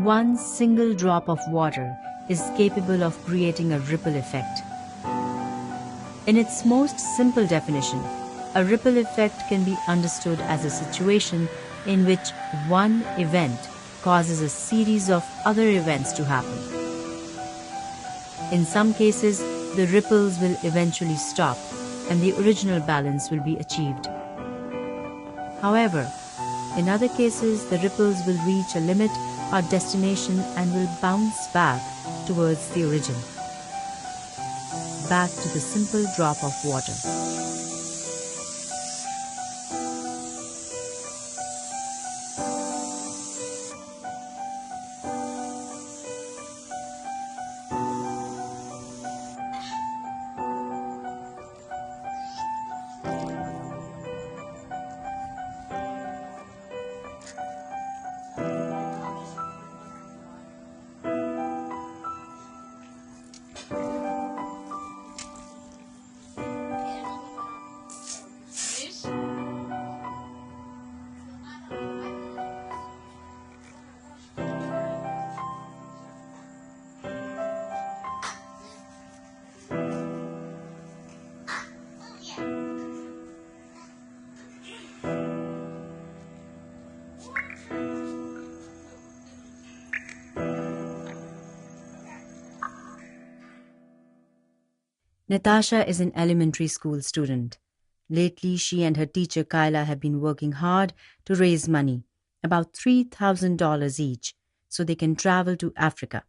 one single drop of water is capable of creating a ripple effect. In its most simple definition, a ripple effect can be understood as a situation in which one event causes a series of other events to happen. In some cases, the ripples will eventually stop and the original balance will be achieved. However, in other cases, the ripples will reach a limit or destination and will bounce back towards the origin, back to the simple drop of water. Natasha is an elementary school student. Lately, she and her teacher Kyla have been working hard to raise money, about $3,000 each, so they can travel to Africa.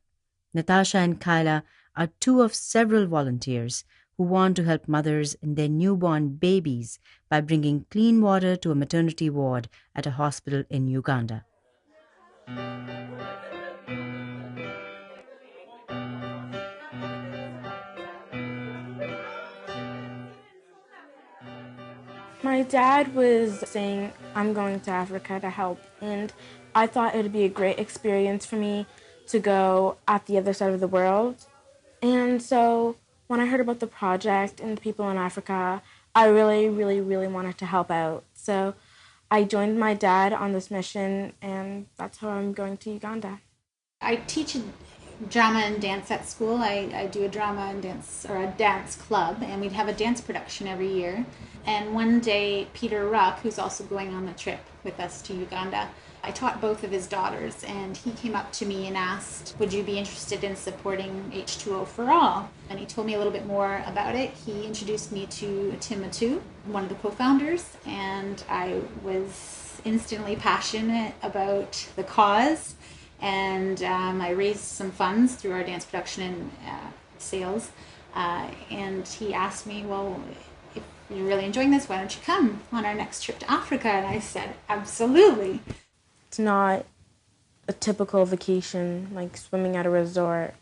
Natasha and Kyla are two of several volunteers who want to help mothers and their newborn babies by bringing clean water to a maternity ward at a hospital in Uganda. My dad was saying, I'm going to Africa to help, and I thought it would be a great experience for me to go at the other side of the world. And so when I heard about the project and the people in Africa, I really wanted to help out. So I joined my dad on this mission, and that's how I'm going to Uganda. I teach drama and dance at school. I do a drama and dance, or a dance club, and we'd have a dance production every year. And one day, Peter Ruck, who's also going on the trip with us to Uganda, I taught both of his daughters, and he came up to me and asked, would you be interested in supporting H2O for All? And he told me a little bit more about it. He introduced me to Tim Matu, one of the co-founders, and I was instantly passionate about the cause. And I raised some funds through our dance production and sales. And he asked me, well, if you're really enjoying this, why don't you come on our next trip to Africa? And I said, absolutely. It's not a typical vacation, like swimming at a resort.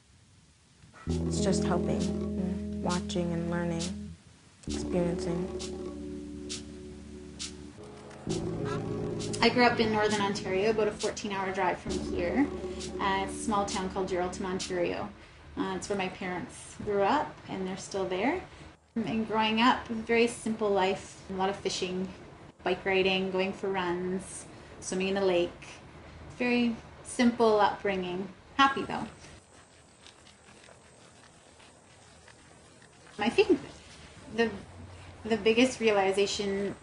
It's just helping, and watching and learning, experiencing. I grew up in Northern Ontario, about a 14-hour drive from here. It's a small town called Geraldton, Ontario. It's where my parents grew up, and they're still there. And growing up, a very simple life, a lot of fishing, bike riding, going for runs, swimming in a lake. Very simple upbringing. Happy, though. I think the biggest realization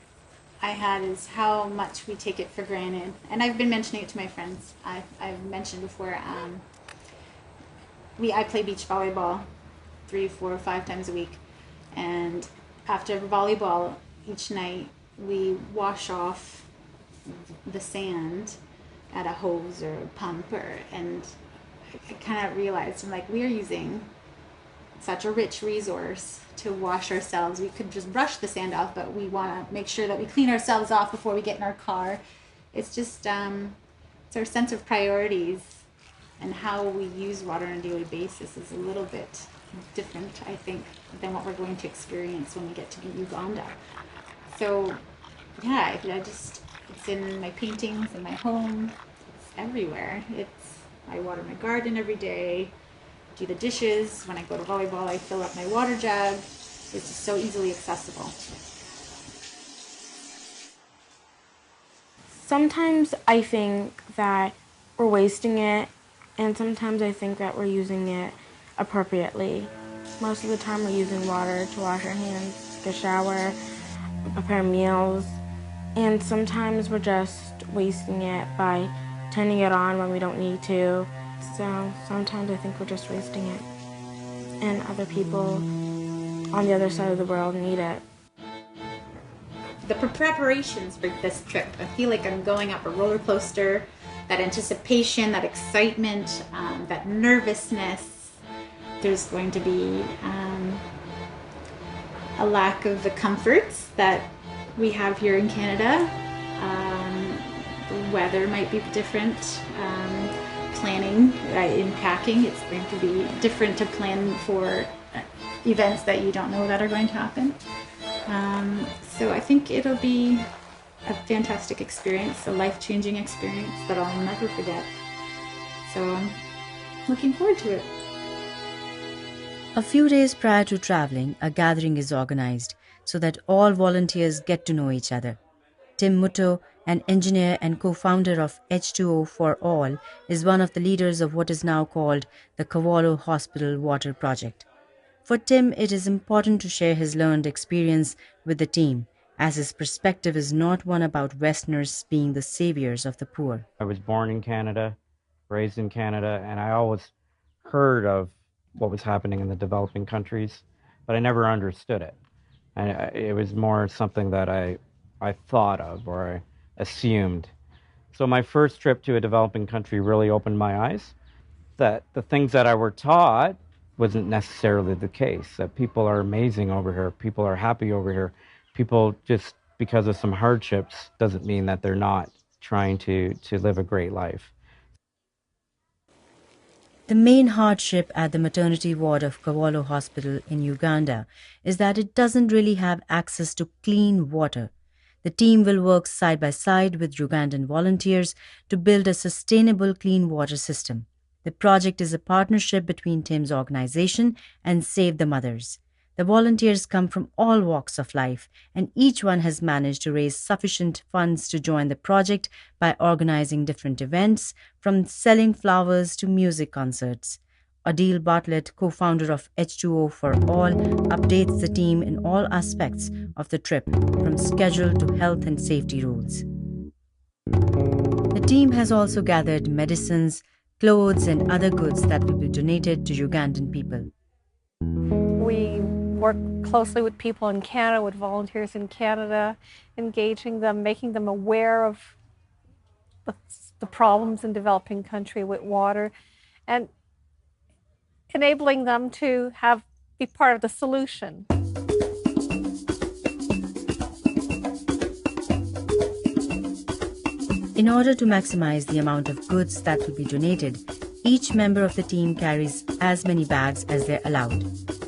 I had is how much we take it for granted. And I've been mentioning it to my friends. I've mentioned before, I play beach volleyball 3, 4, 5 times a week. And after volleyball, each night we wash off the sand at a hose or a pump. And I kind of realized, I'm like, we are using such a rich resource to wash ourselves. We could just brush the sand off, but we want to make sure that we clean ourselves off before we get in our car. It's just it's our sense of priorities, and how we use water on a daily basis is a little bit different, I think, than what we're going to experience when we get to Uganda. So yeah, it's in my paintings, in my home, it's everywhere. I water my garden every day, do the dishes. When I go to volleyball, I fill up my water jug. It's just so easily accessible. Sometimes I think that we're wasting it And sometimes I think that we're using it appropriately. Most of the time we're using water to wash our hands, take a shower, prepare meals, and sometimes we're just wasting it by turning it on when we don't need to. So sometimes I think we're just wasting it. And other people on the other side of the world need it. The preparations for this trip, I feel like I'm going up a roller coaster. That anticipation, that excitement, that nervousness. There's going to be a lack of the comforts that we have here in Canada. The weather might be different. Planning in packing, it's going to be different to plan for events that you don't know that are going to happen. So I think it'll be a fantastic experience, a life-changing experience that I'll never forget. So I'm looking forward to it. A few days prior to traveling, a gathering is organized so that all volunteers get to know each other. Tim Mutto, an engineer and co-founder of H2O for All, is one of the leaders of what is now called the Kawolo Hospital Water Project. For Tim, it is important to share his learned experience with the team, as his perspective is not one about Westerners being the saviors of the poor. I was born in Canada, raised in Canada, and I always heard of what was happening in the developing countries, but I never understood it. And it was more something that I thought of or I assumed. So my first trip to a developing country really opened my eyes that the things that I were taught wasn't necessarily the case, that people are amazing over here, people are happy over here. People, just because of some hardships doesn't mean that they're not trying to live a great life. The main hardship at the maternity ward of Kawolo Hospital in Uganda is that it doesn't really have access to clean water. The team will work side by side with Ugandan volunteers to build a sustainable clean water system. The project is a partnership between Tim's organization and Save the Mothers. The volunteers come from all walks of life, and each one has managed to raise sufficient funds to join the project by organizing different events, from selling flowers to music concerts. Adil Bartlett, co-founder of H2O for All, updates the team in all aspects of the trip, from schedule to health and safety rules. The team has also gathered medicines, clothes, and other goods that will be donated to Ugandan people. We work closely with people in Canada, with volunteers in Canada, engaging them, making them aware of the problems in developing country with water, and enabling them to be part of the solution. In order to maximize the amount of goods that will be donated, each member of the team carries as many bags as they're allowed.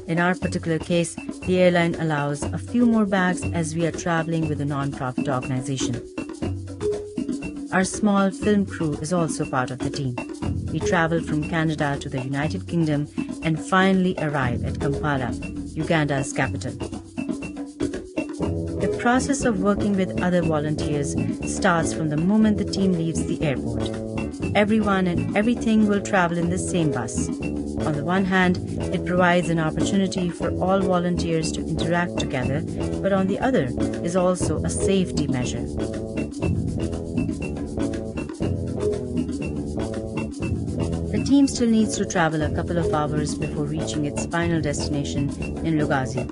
In our particular case, the airline allows a few more bags as we are traveling with a non-profit organization. Our small film crew is also part of the team. We travel from Canada to the United Kingdom and finally arrive at Kampala, Uganda's capital. The process of working with other volunteers starts from the moment the team leaves the airport. Everyone and everything will travel in the same bus. On the one hand, it provides an opportunity for all volunteers to interact together, but on the other is also a safety measure. The team still needs to travel a couple of hours before reaching its final destination in Lugazi.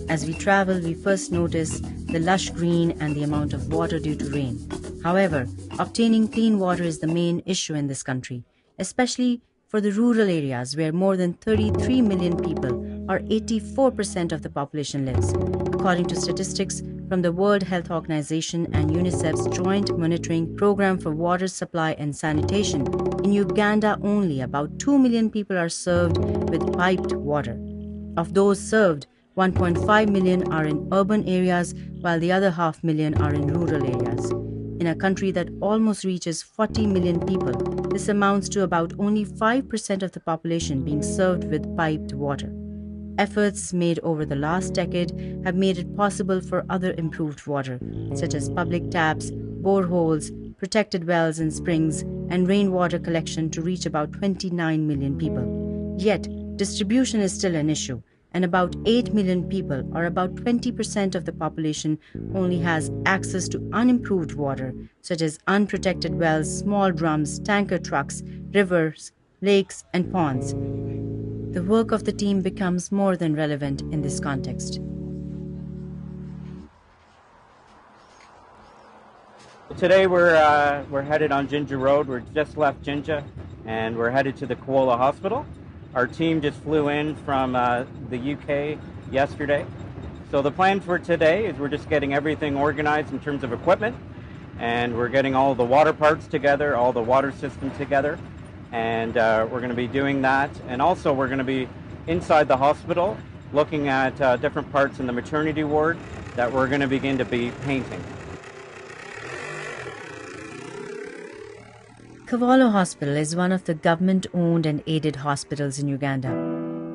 As we travel, we first notice the lush green and the amount of water due to rain. However, obtaining clean water is the main issue in this country, especially for the rural areas where more than 33 million people, or 84% of the population, lives, according to statistics from the World Health Organization and UNICEF's Joint Monitoring Program for Water Supply and Sanitation. In Uganda only, about 2 million people are served with piped water. Of those served, 1.5 million are in urban areas, while the other 500,000 are in rural areas. In a country that almost reaches 40 million people, this amounts to about only 5% of the population being served with piped water. Efforts made over the last decade have made it possible for other improved water, such as public taps, boreholes, protected wells and springs, and rainwater collection to reach about 29 million people. Yet, distribution is still an issue, and about 8 million people, or about 20% of the population, only has access to unimproved water, such as unprotected wells, small drums, tanker trucks, rivers, lakes, and ponds. The work of the team becomes more than relevant in this context. Today we're headed on Jinja Road. We're just left Jinja, and we're headed to the Kawolo Hospital. Our team just flew in from the UK yesterday. So the plan for today is we're just getting everything organized in terms of equipment, and we're getting all the water parts together, all the water system together, and we're going to be doing that. And also we're going to be inside the hospital looking at different parts in the maternity ward that we're going to begin to be painting. Kawolo Hospital is one of the government-owned and aided hospitals in Uganda.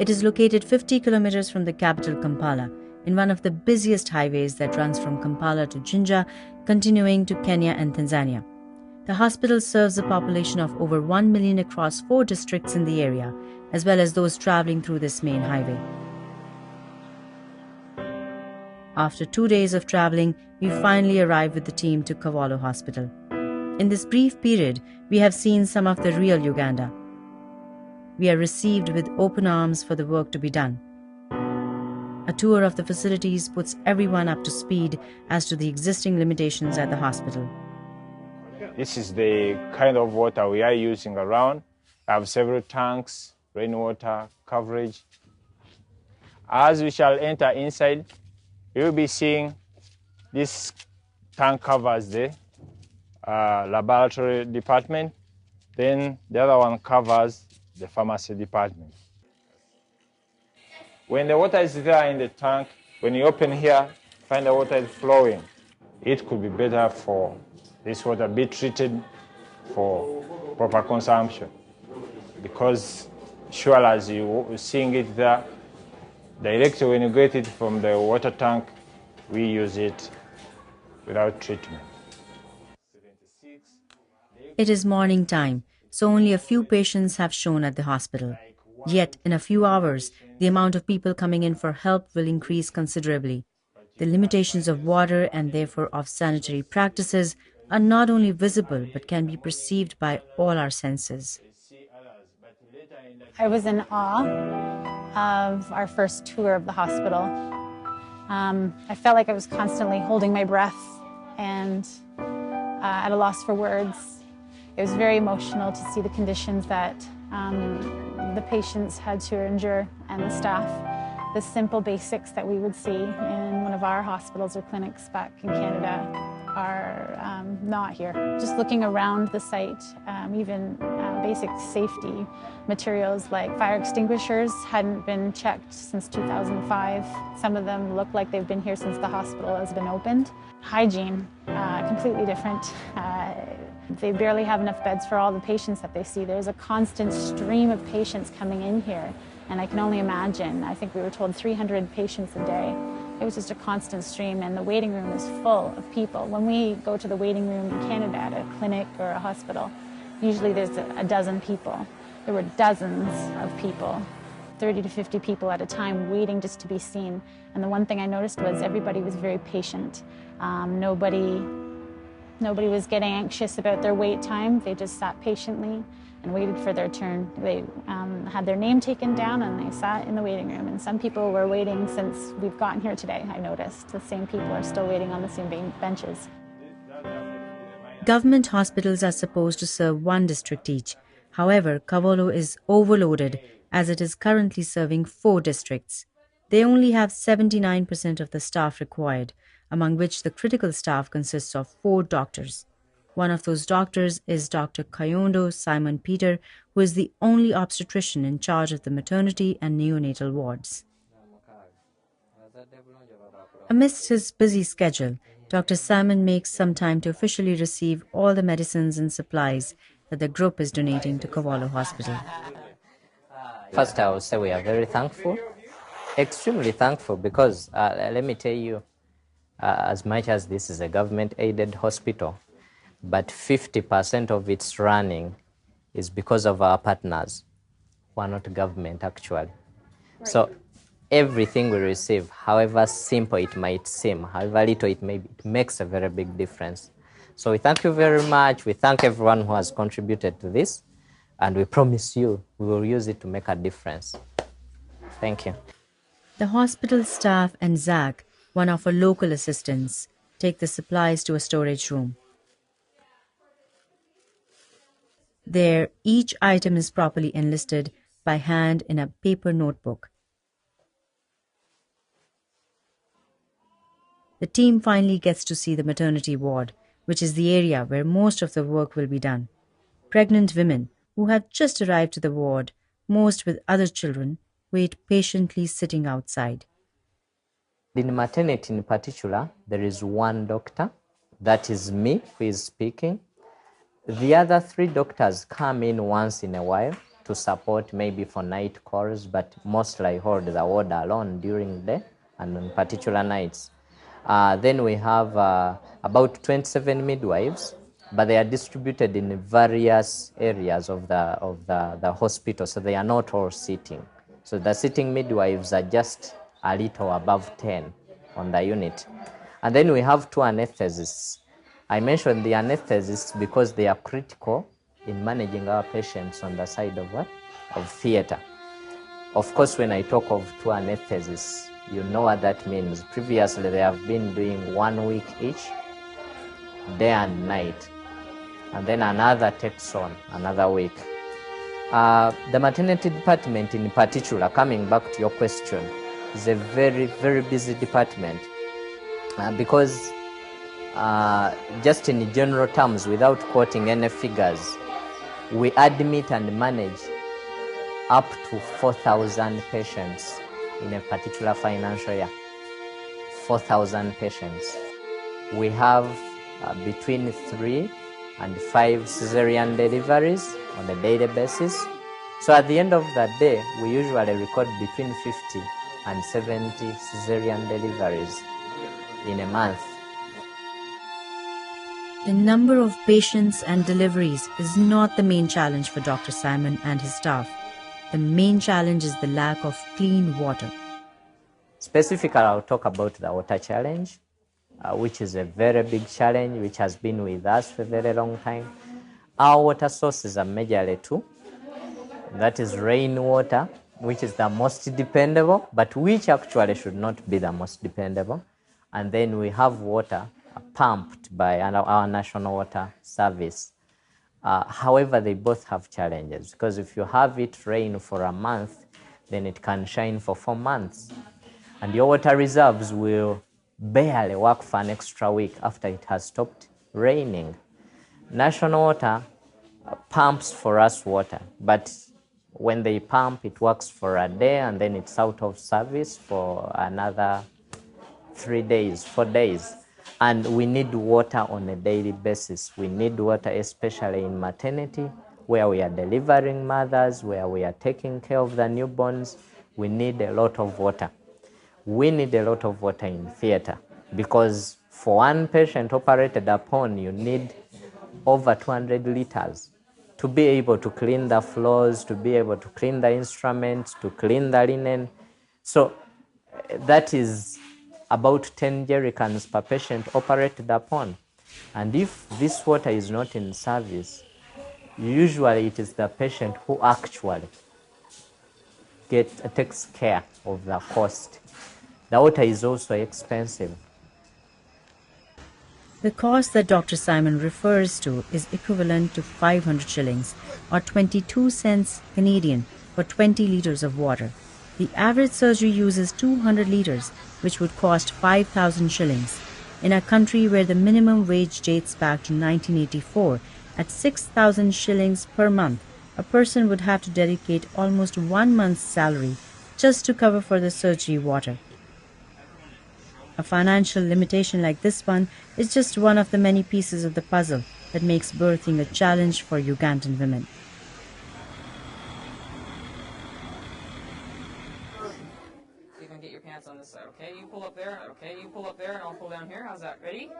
It is located 50 kilometers from the capital Kampala, in one of the busiest highways that runs from Kampala to Jinja, continuing to Kenya and Tanzania. The hospital serves a population of over 1 million across 4 districts in the area, as well as those traveling through this main highway. After 2 days of traveling, we finally arrived with the team to Kawolo Hospital. In this brief period, we have seen some of the real Uganda. We are received with open arms for the work to be done. A tour of the facilities puts everyone up to speed as to the existing limitations at the hospital. This is the kind of water we are using around. I have several tanks, rainwater coverage. As we shall enter inside, you will be seeing this tank covers the laboratory department, then the other one covers the pharmacy department. When the water is there in the tank, when you open here, find the water is flowing. It could be better for this water be treated for proper consumption, because sure as you seeing it there, directly when you get it from the water tank, we use it without treatment. It is morning time, so only a few patients have shown at the hospital. Yet, in a few hours, the amount of people coming in for help will increase considerably. The limitations of water and therefore of sanitary practices are not only visible but can be perceived by all our senses. I was in awe of our first tour of the hospital. I felt like I was constantly holding my breath and at a loss for words. It was very emotional to see the conditions that the patients had to endure and the staff. The simple basics that we would see in one of our hospitals or clinics back in Canada are not here. Just looking around the site, even basic safety materials like fire extinguishers hadn't been checked since 2005. Some of them look like they've been here since the hospital has been opened. Hygiene, completely different. They barely have enough beds for all the patients that they see. There's a constant stream of patients coming in here, and I can only imagine, I think we were told 300 patients a day. It was just a constant stream, and the waiting room is full of people. When we go to the waiting room in Canada at a clinic or a hospital, usually there's a dozen people. There were dozens of people, 30 to 50 people at a time waiting just to be seen. And the one thing I noticed was everybody was very patient. Nobody was getting anxious about their wait time. They just sat patiently and waited for their turn. They had their name taken down and they sat in the waiting room. And some people were waiting since we've gotten here today, I noticed. The same people are still waiting on the same benches. Government hospitals are supposed to serve one district each. However, Kawolo is overloaded as it is currently serving 4 districts. They only have 79% of the staff required, among which the critical staff consists of 4 doctors. One of those doctors is Dr. Kayondo Simon Peter, who is the only obstetrician in charge of the maternity and neonatal wards. Amidst his busy schedule, Dr. Simon makes some time to officially receive all the medicines and supplies that the group is donating to Kawolo Hospital. First, I would say we are very thankful, extremely thankful, because let me tell you, as much as this is a government-aided hospital, but 50% of its running is because of our partners, who are not government actually. Right. So everything we receive, however simple it might seem, however little it may be, it makes a very big difference. So we thank you very much. We thank everyone who has contributed to this, and we promise you we will use it to make a difference. Thank you. The hospital staff and Zach, one of our local assistants, take the supplies to a storage room. There, each item is properly enlisted by hand in a paper notebook. The team finally gets to see the maternity ward, which is the area where most of the work will be done. Pregnant women who have just arrived to the ward, most with other children, wait patiently sitting outside. In maternity in particular, there is one doctor, that is me, who is speaking. The other 3 doctors come in once in a while to support, maybe for night calls, but mostly I hold the ward alone during the day and on particular nights. Then we have about 27 midwives, but they are distributed in various areas of the hospital, so they are not all sitting. So the sitting midwives are just a little above 10 on the unit. And then we have 2 anesthetists. I mentioned the anesthetists because they are critical in managing our patients on the side of what? Of theater. Of course, when I talk of 2 anesthetists, you know what that means. Previously, they have been doing 1 week each, day and night. And then another takes on another week. The maternity department in particular, coming back to your question, is a very, very busy department because just in general terms, without quoting any figures, we admit and manage up to 4,000 patients in a particular financial year. 4,000 patients. We have between 3 and 5 cesarean deliveries on a daily basis. So at the end of the day, we usually record between 50 and 70 cesarean deliveries in a month. The number of patients and deliveries is not the main challenge for Dr. Simon and his staff. The main challenge is the lack of clean water. Specifically, I'll talk about the water challenge, which is a very big challenge, which has been with us for a very long time. Our water sources are majorly 2. That is rainwater, which is the most dependable, but which actually should not be the most dependable. And then we have water pumped by our National Water Service. However, they both have challenges, because if you have it rain for a month, then it can shine for 4 months. And your water reserves will barely work for an extra week after it has stopped raining. National Water pumps for us water, but when they pump, it works for a day and then it's out of service for another 3 days, 4 days. And we need water on a daily basis. We need water, especially in maternity, where we are delivering mothers, where we are taking care of the newborns. We need a lot of water. We need a lot of water in theater, because for one patient operated upon, you need over 200 liters to be able to clean the floors, to be able to clean the instruments, to clean the linen. So that is about 10 jerrycans per patient operated upon. And if this water is not in service, usually it is the patient who actually takes care of the cost. The water is also expensive. The cost that Dr. Simon refers to is equivalent to 500 shillings or 22 cents Canadian for 20 liters of water. The average surgery uses 200 liters, which would cost 5,000 shillings. In a country where the minimum wage dates back to 1984, at 6,000 shillings per month, a person would have to dedicate almost 1 month's salary just to cover for the surgery water. A financial limitation like this one is just one of the many pieces of the puzzle that makes birthing a challenge for Ugandan women. You can get your pants on this side, okay? You pull up there, okay? You pull pull up there and I'll pull down here. How's that? Ready?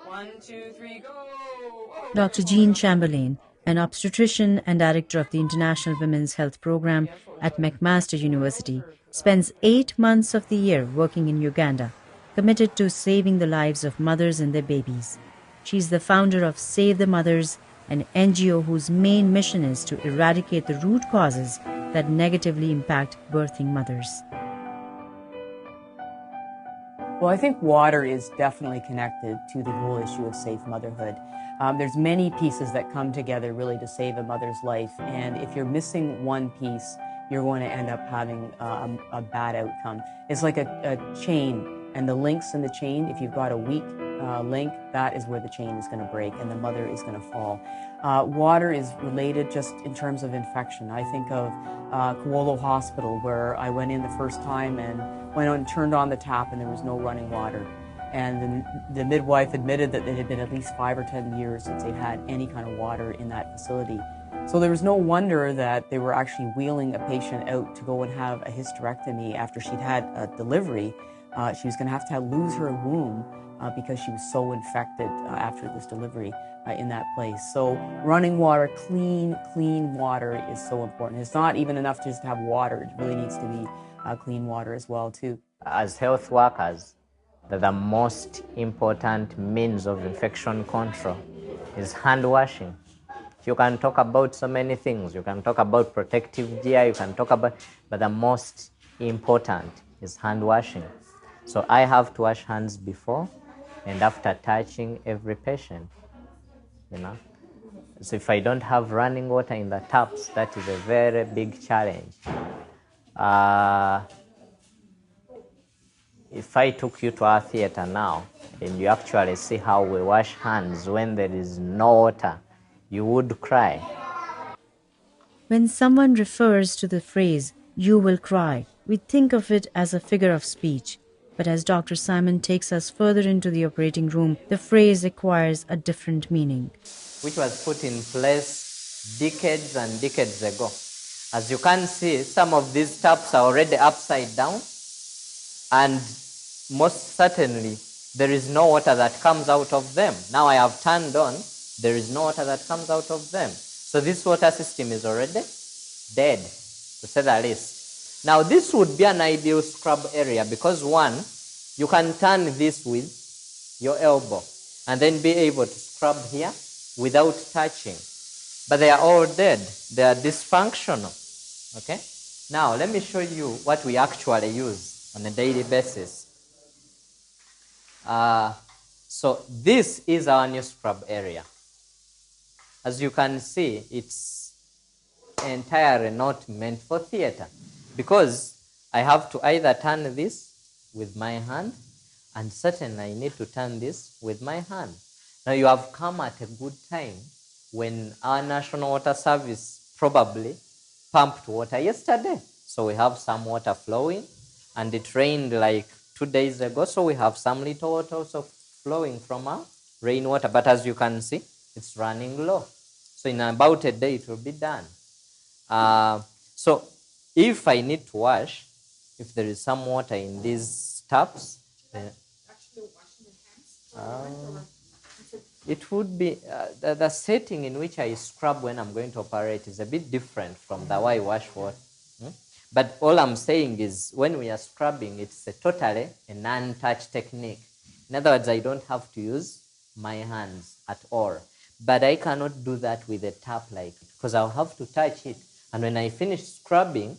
1, 2, 3, go! Whoa. Dr. Jean Chamberlain, an obstetrician and director of the International Women's Health Program at McMaster University, spends 8 months of the year working in Uganda, committed to saving the lives of mothers and their babies. She's the founder of Save the Mothers, an NGO whose main mission is to eradicate the root causes that negatively impact birthing mothers. Well, I think water is definitely connected to the whole issue of safe motherhood. There's many pieces that come together really to save a mother's life, and if you're missing one piece, you're going to end up having a bad outcome. It's like a chain, and the links in the chain, if you've got a weak link, that is where the chain is going to break and the mother is going to fall. Water is related just in terms of infection. I think of Kawolo Hospital, where I went in the first time and went on and turned on the tap and there was no running water. And the midwife admitted that it had been at least 5 or 10 years since they had any kind of water in that facility. So there was no wonder that they were actually wheeling a patient out to go and have a hysterectomy after she'd had a delivery. She was going to have lose her womb because she was so infected after this delivery in that place. So running water, clean water is so important. It's not even enough just to have water. It really needs to be clean water as well too. As health workers, the most important means of infection control is hand washing. You can talk about so many things. You can talk about protective gear, you can talk about, but the most important is hand washing. So I have to wash hands before and after touching every patient, you know. So if I don't have running water in the taps, that is a very big challenge. If I took you to our theater now and you actually see how we wash hands when there is no water, you would cry. When someone refers to the phrase, "you will cry," we think of it as a figure of speech. But as Dr. Simon takes us further into the operating room, the phrase acquires a different meaning. Which was put in place decades and decades ago. As you can see, some of these taps are already upside down, and most certainly there is no water that comes out of them. Now I have turned on, there is no water that comes out of them. So this water system is already dead, to say the least. Now this would be an ideal scrub area because one, you can turn this with your elbow and then be able to scrub here without touching. But they are all dead. They are dysfunctional. Okay? Now let me show you what we actually use on a daily basis. So this is our new scrub area. As you can see, it's entirely not meant for theater because I have to either turn this with my hand, and certainly I need to turn this with my hand. Now you have come at a good time when our National Water Service probably pumped water yesterday. So we have some water flowing, and it rained like 2 days ago, so we have some little water also flowing from our rainwater. But as you can see, it's running low. So in about a day, it will be done. So if I need to wash, if there is some water in these taps, Actually washing your hands? it would be, the setting in which I scrub when I'm going to operate is a bit different from the way I wash water. But all I'm saying is when we are scrubbing, it's totally a non-touch technique. In other words, I don't have to use my hands at all. But I cannot do that with a tap like it because I'll have to touch it. And when I finish scrubbing,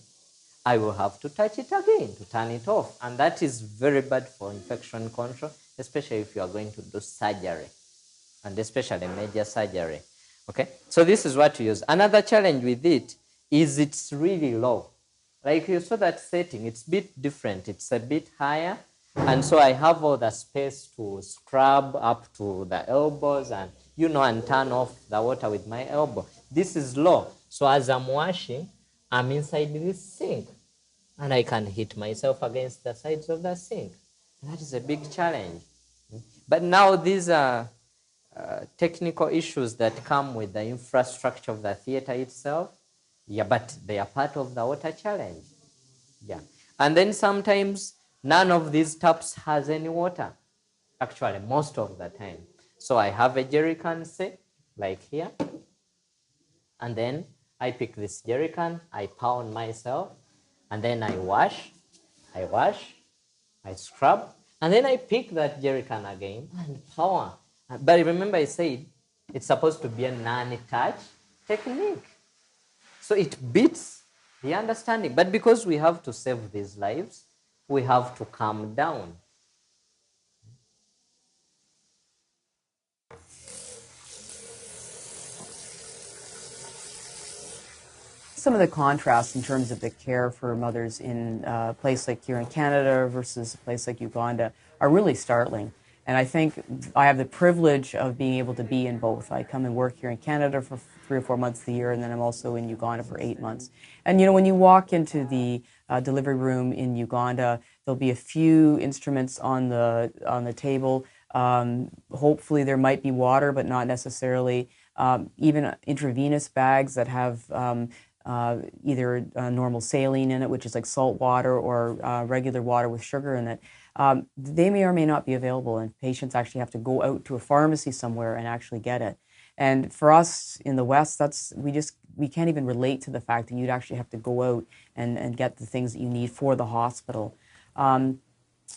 I will have to touch it again to turn it off. And that is very bad for infection control, especially if you are going to do surgery, and especially major surgery. Okay? So this is what you use. Another challenge with it is it's really low. Like you saw that setting, it's a bit different. It's a bit higher. And so I have all the space to scrub up to the elbows and, you know, and turn off the water with my elbow. This is low. So as I'm washing, I'm inside this sink. And I can hit myself against the sides of the sink. That is a big challenge. But now these are technical issues that come with the infrastructure of the theater itself. Yeah, but they are part of the water challenge. Yeah. And then sometimes none of these taps has any water. actually most of the time. So I have a jerry can, say, like here, and then I pick this jerry can, I pound myself, and then I wash, I scrub, and then I pick that jerry can again and power. But remember I said it's supposed to be a non-touch technique. So it beats the understanding. But because we have to save these lives, we have to calm down. Some of the contrasts in terms of the care for mothers in a place like here in Canada versus a place like Uganda are really startling. And I think I have the privilege of being able to be in both. I come and work here in Canada for 3 or 4 months a year, and then I'm also in Uganda for 8 months. And you know, when you walk into the delivery room in Uganda, there'll be a few instruments on the table. Hopefully there might be water, but not necessarily. Even intravenous bags that have either normal saline in it, which is like salt water, or regular water with sugar in it. They may or may not be available, and patients actually have to go out to a pharmacy somewhere and actually get it. And for us in the West, we can't even relate to the fact that you'd actually have to go out and get the things that you need for the hospital.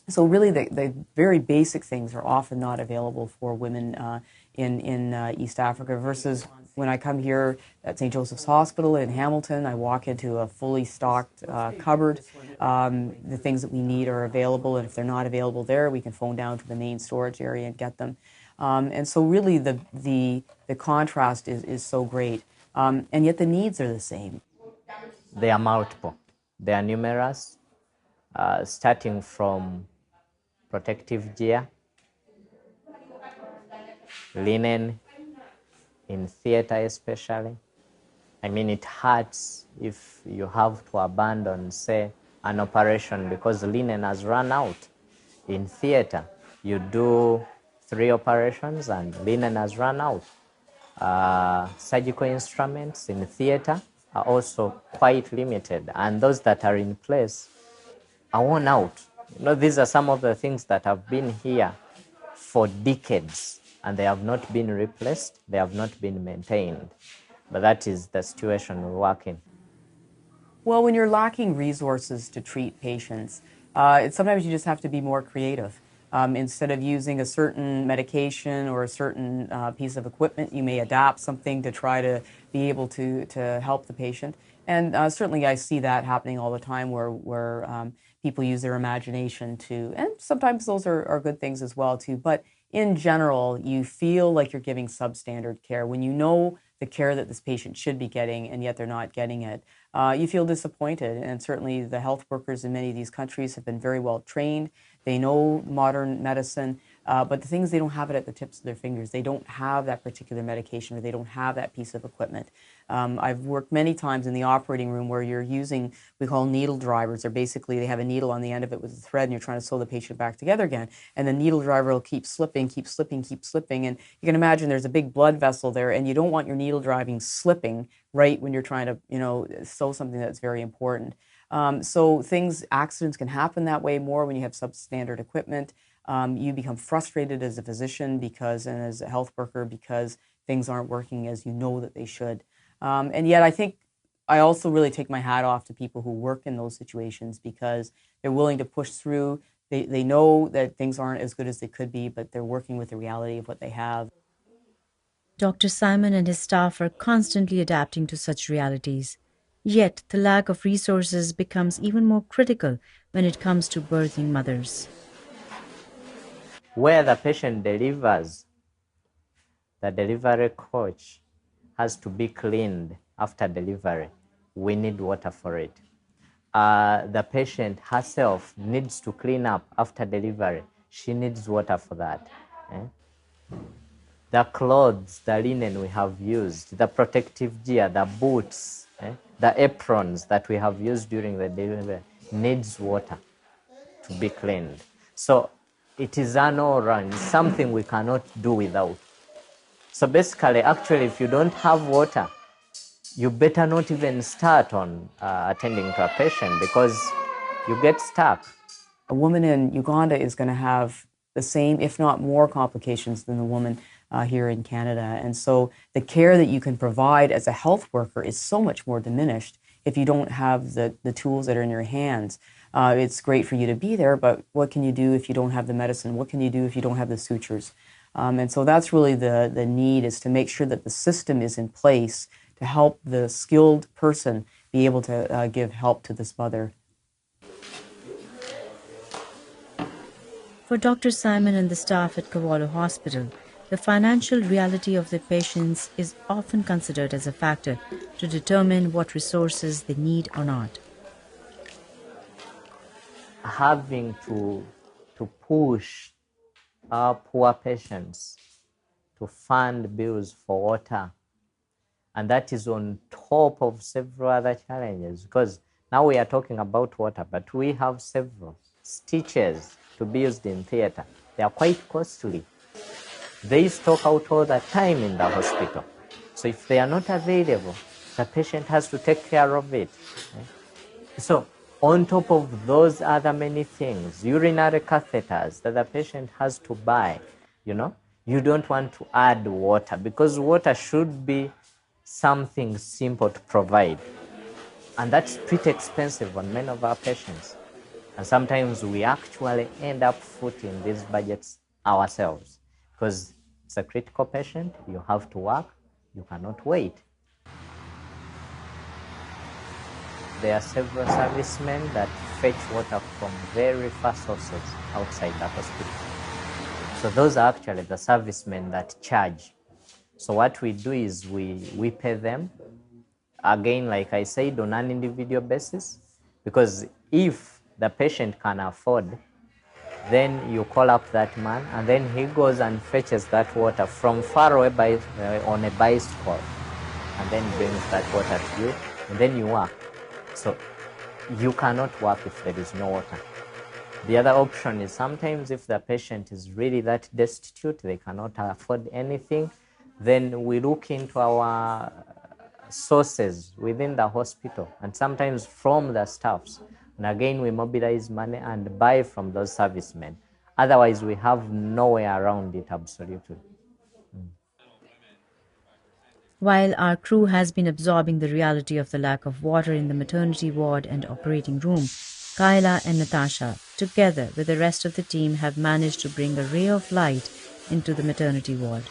So really the very basic things are often not available for women in East Africa, versus when I come here at St. Joseph's Hospital in Hamilton, I walk into a fully stocked cupboard. The things that we need are available, and if they're not available there, we can phone down to the main storage area and get them. And so really the contrast is so great, and yet the needs are the same. They are multiple. They are numerous, starting from protective gear, linen, in theater especially. I mean, it hurts if you have to abandon, say, an operation because the linen has run out. In theater, you do 3 operations and linen has run out. Surgical instruments in theater are also quite limited, and those that are in place are worn out. You know, these are some of the things that have been here for decades, and they have not been replaced, they have not been maintained. But that is the situation we work in. Well, when you're lacking resources to treat patients, sometimes you just have to be more creative. Instead of using a certain medication or a certain piece of equipment, you may adapt something to try to be able to help the patient. And certainly I see that happening all the time where people use their imagination to, and sometimes those are good things as well too, but in general, you feel like you're giving substandard care. When you know the care that this patient should be getting and yet they're not getting it, you feel disappointed. And certainly the health workers in many of these countries have been very well trained. They know modern medicine, but the thing is they don't have it at the tips of their fingers. They don't have that particular medication, or they don't have that piece of equipment. I've worked many times in the operating room where you're using, we call needle drivers. They're basically, they have a needle on the end of it with a thread, and you're trying to sew the patient back together again. And the needle driver will keep slipping, keep slipping, keep slipping. And you can imagine there's a big blood vessel there, and you don't want your needle driving slipping right when you're trying to, sew something that's very important. So accidents can happen that way more when you have substandard equipment. You become frustrated as a physician and as a health worker because things aren't working as you know that they should. And yet I think I also really take my hat off to people who work in those situations because they're willing to push through. They know that things aren't as good as they could be, but they're working with the reality of what they have. Dr. Simon and his staff are constantly adapting to such realities. Yet, the lack of resources becomes even more critical when it comes to birthing mothers. Where the patient delivers, the delivery coach has to be cleaned after delivery. We need water for it. The patient herself needs to clean up after delivery. She needs water for that. The clothes, the linen we have used, the protective gear, the boots, the aprons that we have used during the delivery needs water to be cleaned. So it is an all-round, something we cannot do without. So basically, actually, if you don't have water, you better not even start on attending to a patient because you get stuck. A woman in Uganda is going to have the same, if not more, complications than the woman here in Canada. And so the care that you can provide as a health worker is so much more diminished if you don't have the tools that are in your hands. It's great for you to be there, but what can you do if you don't have the medicine? What can you do if you don't have the sutures? And so that's really the need, is to make sure that the system is in place to help the skilled person be able to give help to this mother. For Dr. Simon and the staff at Kawolo Hospital, the financial reality of their patients is often considered as a factor to determine what resources they need or not. Having to push our poor patients to fund bills for water, and that is on top of several other challenges, because now we are talking about water, but we have several stitches to be used in theater. They are quite costly. They stock out all the time in the hospital. So if they are not available, the patient has to take care of it. So on top of those other many things, urinary catheters that the patient has to buy, you don't want to add water, because water should be something simple to provide. And that's pretty expensive on many of our patients. And sometimes we actually end up footing these budgets ourselves, because it's a critical patient, you have to work, you cannot wait. There are several servicemen that fetch water from very far sources outside the hospital. So those are actually the servicemen that charge. So what we do is we pay them, again, like I said, on an individual basis, because if the patient can afford, then you call up that man, and then he goes and fetches that water from far away on a bicycle, and then brings that water to you, and then you work. So you cannot work if there is no water. The other option is, sometimes if the patient is really that destitute, they cannot afford anything, then we look into our sources within the hospital, and sometimes from the staffs. And again, we mobilize money and buy from those servicemen. Otherwise, we have no way around it, absolutely. While our crew has been absorbing the reality of the lack of water in the maternity ward and operating room, Kyla and Natasha, together with the rest of the team, have managed to bring a ray of light into the maternity ward.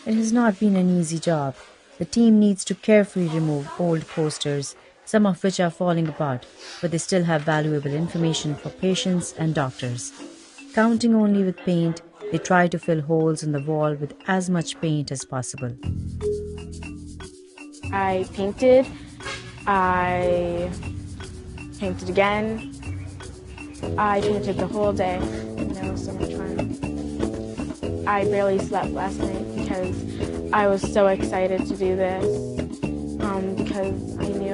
It has not been an easy job. The team needs to carefully remove old posters, some of which are falling apart, but they still have valuable information for patients and doctors. Counting only with paint, they try to fill holes in the wall with as much paint as possible. I painted again. I painted the whole day, and it was so much fun. I barely slept last night because I was so excited to do this, because I knew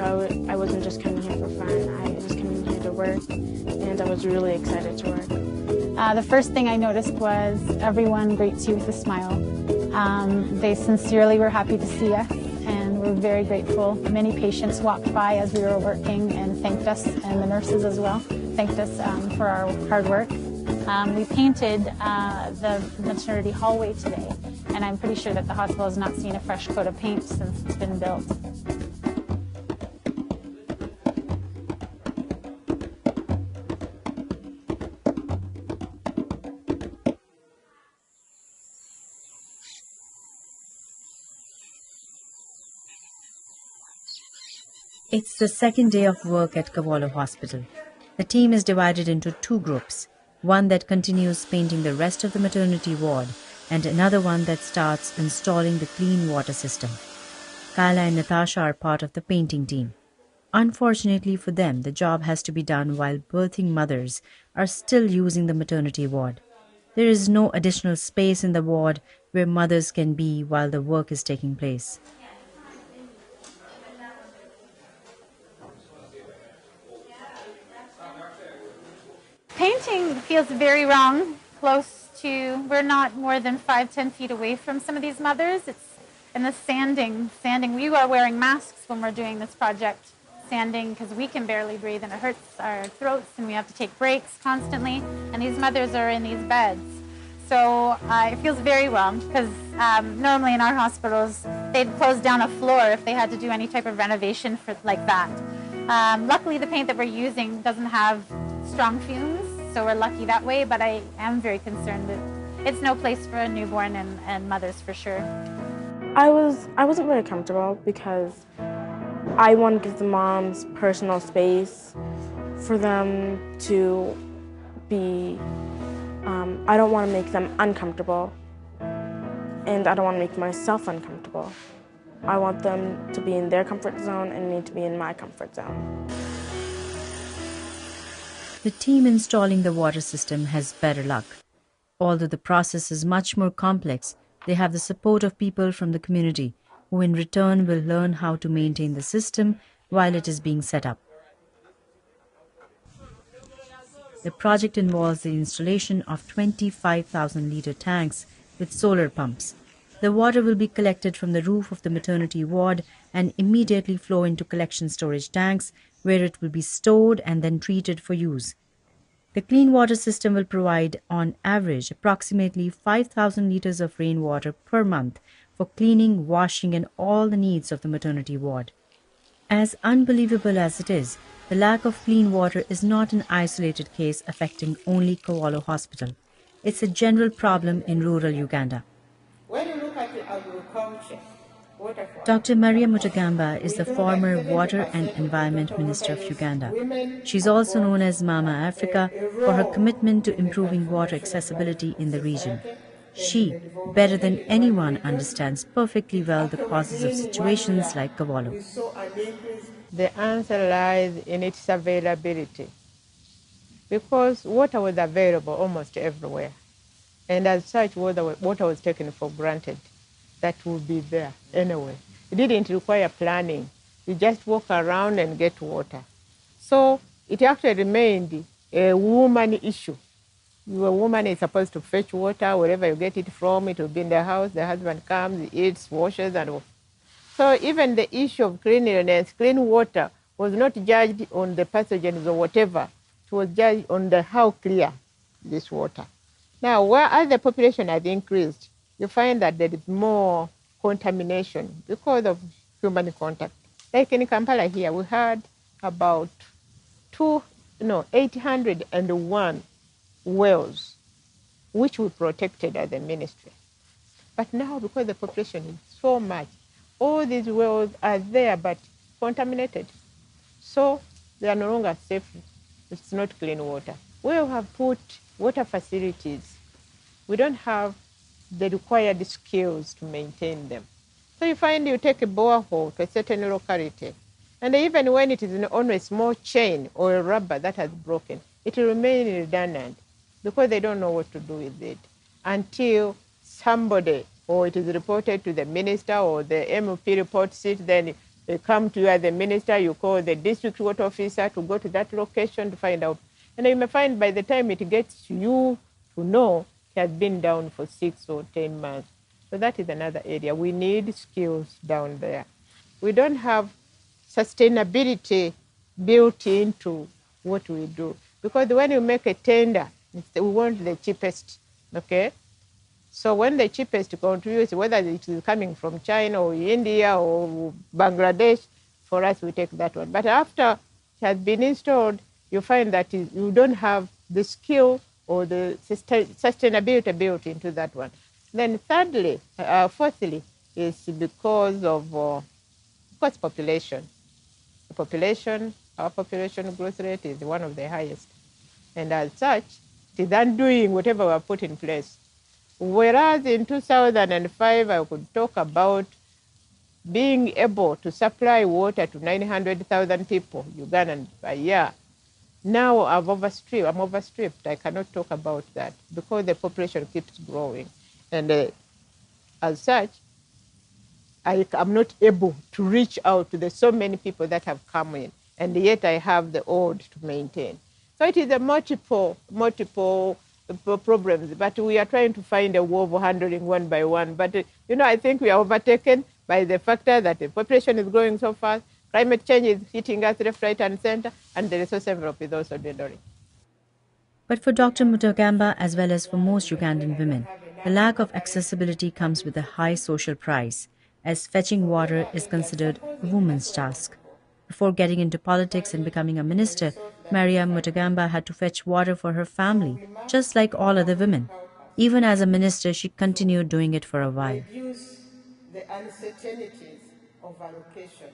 I wasn't just coming here for fun. I was coming here to work, and I was really excited to work. The first thing I noticed was everyone greets you with a smile. They sincerely were happy to see us, and we're very grateful. Many patients walked by as we were working and thanked us, and the nurses as well thanked us for our hard work. We painted the maternity hallway today, and I'm pretty sure that the hospital has not seen a fresh coat of paint since it's been built. It's the second day of work at Kawolo Hospital. The team is divided into two groups, one that continues painting the rest of the maternity ward and another one that starts installing the clean water system. Kyla and Natasha are part of the painting team. Unfortunately for them, the job has to be done while birthing mothers are still using the maternity ward. There is no additional space in the ward where mothers can be while the work is taking place. Painting feels very wrong, we're not more than 5-10 feet away from some of these mothers. And the sanding, we are wearing masks when we're doing this project. standing because we can barely breathe and it hurts our throats and we have to take breaks constantly. And these mothers are in these beds. So it feels very well because normally in our hospitals, they'd close down a floor if they had to do any type of renovation for like that. Luckily, the paint that we're using doesn't have strong fumes, so we're lucky that way, but I am very concerned that it's no place for a newborn and mothers for sure. I wasn't very comfortable because I want to give the moms personal space for them to be, I don't want to make them uncomfortable, and I don't want to make myself uncomfortable. I want them to be in their comfort zone and me to be in my comfort zone. The team installing the water system has better luck. Although the process is much more complex, they have the support of people from the community who in return will learn how to maintain the system while it is being set up. The project involves the installation of 25,000-liter tanks with solar pumps. The water will be collected from the roof of the maternity ward and immediately flow into collection storage tanks where it will be stored and then treated for use. The clean water system will provide, on average, approximately 5,000 liters of rainwater per month for cleaning, washing, and all the needs of the maternity ward. As unbelievable as it is, the lack of clean water is not an isolated case affecting only Kawolo Hospital. It's a general problem in rural Uganda. When you look at the agriculture, Dr. Maria Mutagamba is the former Water and Environment Minister of Uganda. She's also known as Mama Africa for her commitment to improving water accessibility in the region. She, better than anyone, understands perfectly well the causes of situations like Kawolo. The answer lies in its availability, because water was available almost everywhere, and as such water was taken for granted that would be there anyway. It didn't require planning. You just walk around and get water. So it actually remained a woman issue. A woman is supposed to fetch water wherever you get it from. It will be in the house. The husband comes, eats, washes, and all. So even the issue of cleanliness, clean water, was not judged on the pathogens or whatever. It was judged on how clear this water. Now, as the population has increased, you find that there is more contamination because of human contact. Like in Kampala here, we had about 801 wells, which we protected as a ministry. But now, because the population is so much, all these wells are there but contaminated. So they are no longer safe. It's not clean water. We have put water facilities. We don't have the required skills to maintain them. So you find you take a borehole to a certain locality, and even when it is on a small chain or a rubber that has broken, it will remain redundant because they don't know what to do with it until somebody, or it is reported to the minister or the MP reports it, then they come to you as the minister, you call the district water officer to go to that location to find out. And you may find by the time it gets to you to know, it has been down for 6 or 10 months. So that is another area. We need skills down there. We don't have sustainability built into what we do. Because when you make a tender, we want the cheapest, okay? So when the cheapest contributes, whether it is coming from China or India or Bangladesh, for us we take that one. But after it has been installed, you find that you don't have the skill or the sustainability built into that one. Then fourthly, is because of population. Our population growth rate is one of the highest. And as such, it is undoing whatever we have put in place. Whereas in 2005, I could talk about being able to supply water to 900,000 people, Ugandan, per year. Now I'm overstripped. I cannot talk about that because the population keeps growing. And as such, I am not able to reach out to the so many people that have come in, and yet I have the old to maintain. So it is a multiple problems, but we are trying to find a way of handling one by one. But, I think we are overtaken by the factor that the population is growing so fast, Climate change is hitting us left, right, and center, and the resource envelope is also dwindling. But for Dr. Mutagamba, as well as for most Ugandan women, the lack of accessibility comes with a high social price, as fetching water is considered a woman's task. Before getting into politics and becoming a minister, Maria Mutagamba had to fetch water for her family, just like all other women. Even as a minister, she continued doing it for a while. Reduce the uncertainties of allocation.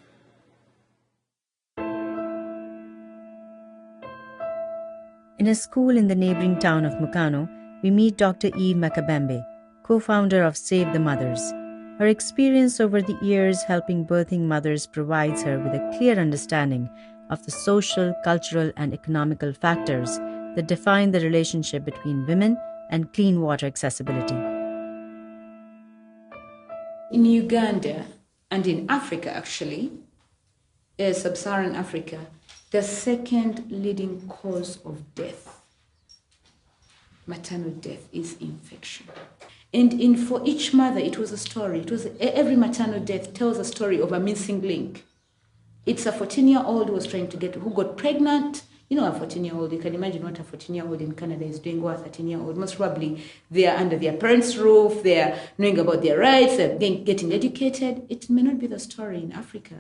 In a school in the neighboring town of Mukano, we meet Dr. Eve Makabembe, co-founder of Save the Mothers. Her experience over the years helping birthing mothers provides her with a clear understanding of the social, cultural, and economical factors that define the relationship between women and clean water accessibility. In Uganda and in Africa, actually, sub-Saharan Africa, the second leading cause of death, maternal death, is infection. And for each mother, it was a story. Every maternal death tells a story of a missing link. It's a 14-year-old who got pregnant. You know, a 14-year-old, you can imagine what a 14-year-old in Canada is doing, or a 13-year-old. Most probably they are under their parents' roof, they are knowing about their rights, they're getting educated. It may not be the story in Africa.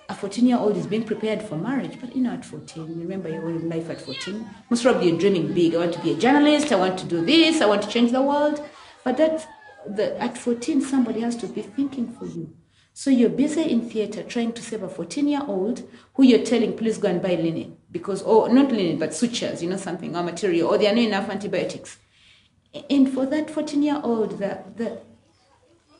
A 14-year-old is being prepared for marriage, but at 14, you remember your own life at 14. Most probably you're dreaming big. I want to be a journalist, I want to do this, I want to change the world. But at 14, somebody has to be thinking for you. So you're busy in theater trying to save a 14-year-old who you're telling, please go and buy linen, or not linen, but sutures, something, or material, or there are not enough antibiotics. And for that 14-year-old, the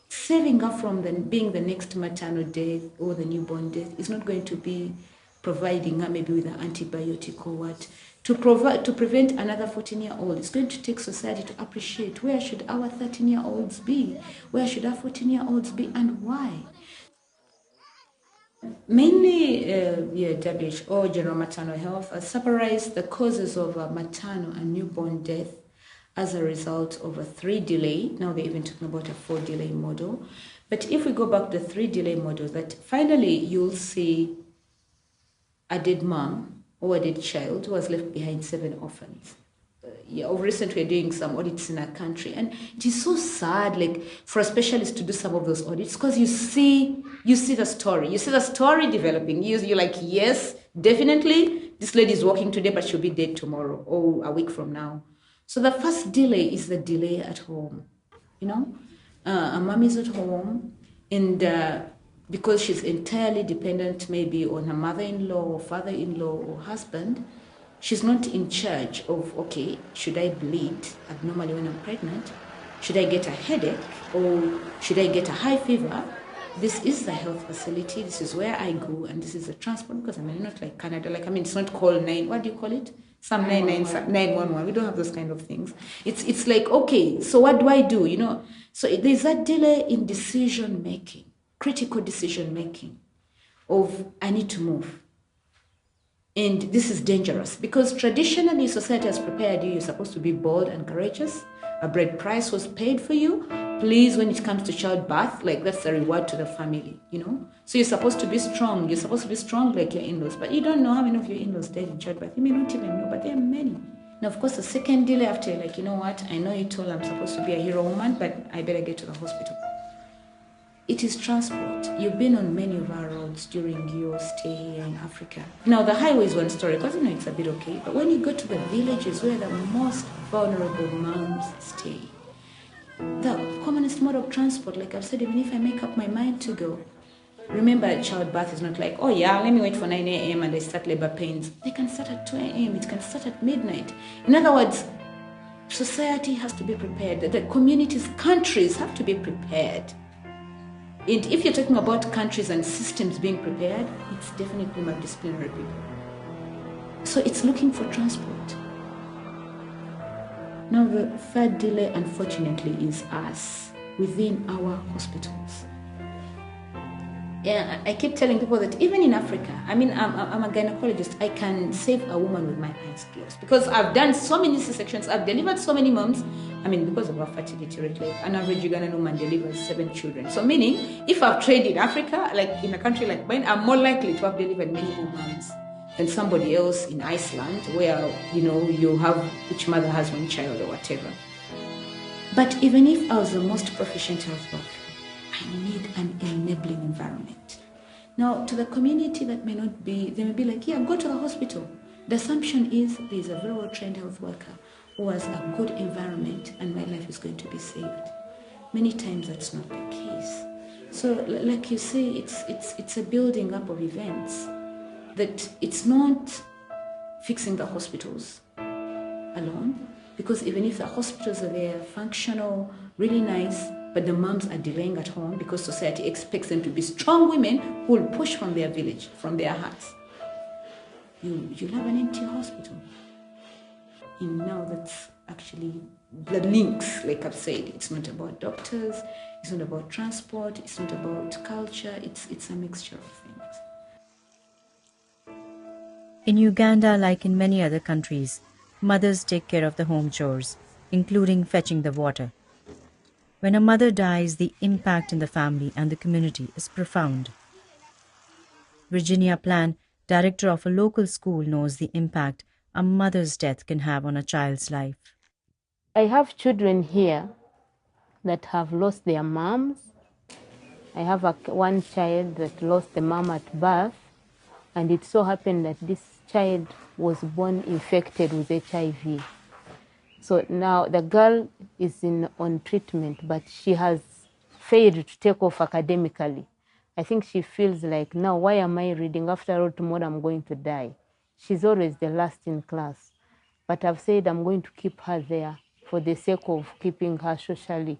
saving her from being the next maternal death or the newborn death is not going to be providing her maybe with an antibiotic or what. To prevent another 14-year-old, it's going to take society to appreciate where should our 13-year-olds be, where should our 14-year-olds be, and why. Mainly, WHO, General Maternal Health, summarized the causes of maternal and newborn death as a result of a 3 delay. Now they're even talking about a 4 delay model. But if we go back to the 3 delay model, that finally you'll see a dead mom or a dead child who has left behind 7 orphans. Recently we're doing some audits in our country, and it is so sad, like, for a specialist to do some of those audits, because you see the story developing. You're like, yes, definitely this lady is walking today, but she'll be dead tomorrow or a week from now. So the first delay is the delay at home. A mom is at home, and because she's entirely dependent maybe on her mother-in-law or father-in-law or husband, she's not in charge of, okay, should I bleed abnormally when I'm pregnant? Should I get a headache? Or should I get a high fever? This is the health facility. This is where I go, and this is the transport, because not like Canada. It's not called 9, what do you call it? Some 911. We don't have those kind of things. It's like, okay, so what do I do? So there's that delay in decision making, critical decision making of, I need to move. And this is dangerous because traditionally society has prepared you. You're supposed to be bold and courageous. A bread price was paid for you. Please, when it comes to childbirth, that's a reward to the family, So you're supposed to be strong. You're supposed to be strong like your in-laws. But you don't know how many of your in-laws died in childbirth. You may not even know, but there are many. Now, of course, the second delay after, you know what? I know you told I'm supposed to be a hero woman, but I better get to the hospital. It is transport. You've been on many of our roads during your stay here in Africa. Now, the highway is one story, because it's a bit okay. But when you go to the villages where the most vulnerable moms stay, the commonest mode of transport, like I've said, even if I make up my mind to go, remember, childbirth is not like, oh yeah, let me wait for 9 a.m. and I start labor pains. They can start at 2 a.m. It can start at midnight. In other words, society has to be prepared. The communities, countries have to be prepared. And if you're talking about countries and systems being prepared, it's definitely multidisciplinary people. So it's looking for transport. Now the third delay, unfortunately, is us within our hospitals. Yeah, I keep telling people that even in Africa, I'm a gynecologist, I can save a woman with my eyes closed because I've done so many C-sections, I've delivered so many moms because of our fertility rate, like an average Ugandan woman delivers 7 children. So meaning, if I've trained in Africa, like in a country like mine, I'm more likely to have delivered many more moms than somebody else in Iceland, where, you have, each mother has 1 child or whatever. But even if I was the most proficient health worker, I need an enabling environment. Now, to the community that may not be, they may be like, yeah, go to the hospital. The assumption is there's a very well-trained health worker who has a good environment and my life is going to be saved. Many times that's not the case. So, like you say, it's a building up of events. That it's not fixing the hospitals alone, because even if the hospitals are there, functional, really nice, but the moms are delaying at home because society expects them to be strong women who will push from their village, from their hearts. You'll have an empty hospital. And now that's actually the links, like I've said. It's not about doctors, it's not about transport, it's not about culture, it's a mixture of things. In Uganda, like in many other countries, mothers take care of the home chores, including fetching the water. When a mother dies, the impact in the family and the community is profound. Virginia Plan, director of a local school, knows the impact a mother's death can have on a child's life. I have children here that have lost their moms. I have one child that lost the mom at birth, and it so happened that this child was born infected with HIV. So now the girl is on treatment, but she has failed to take off academically. I think she feels like, now why am I reading? After all, tomorrow I'm going to die. She's always the last in class. But I've said I'm going to keep her there for the sake of keeping her socially,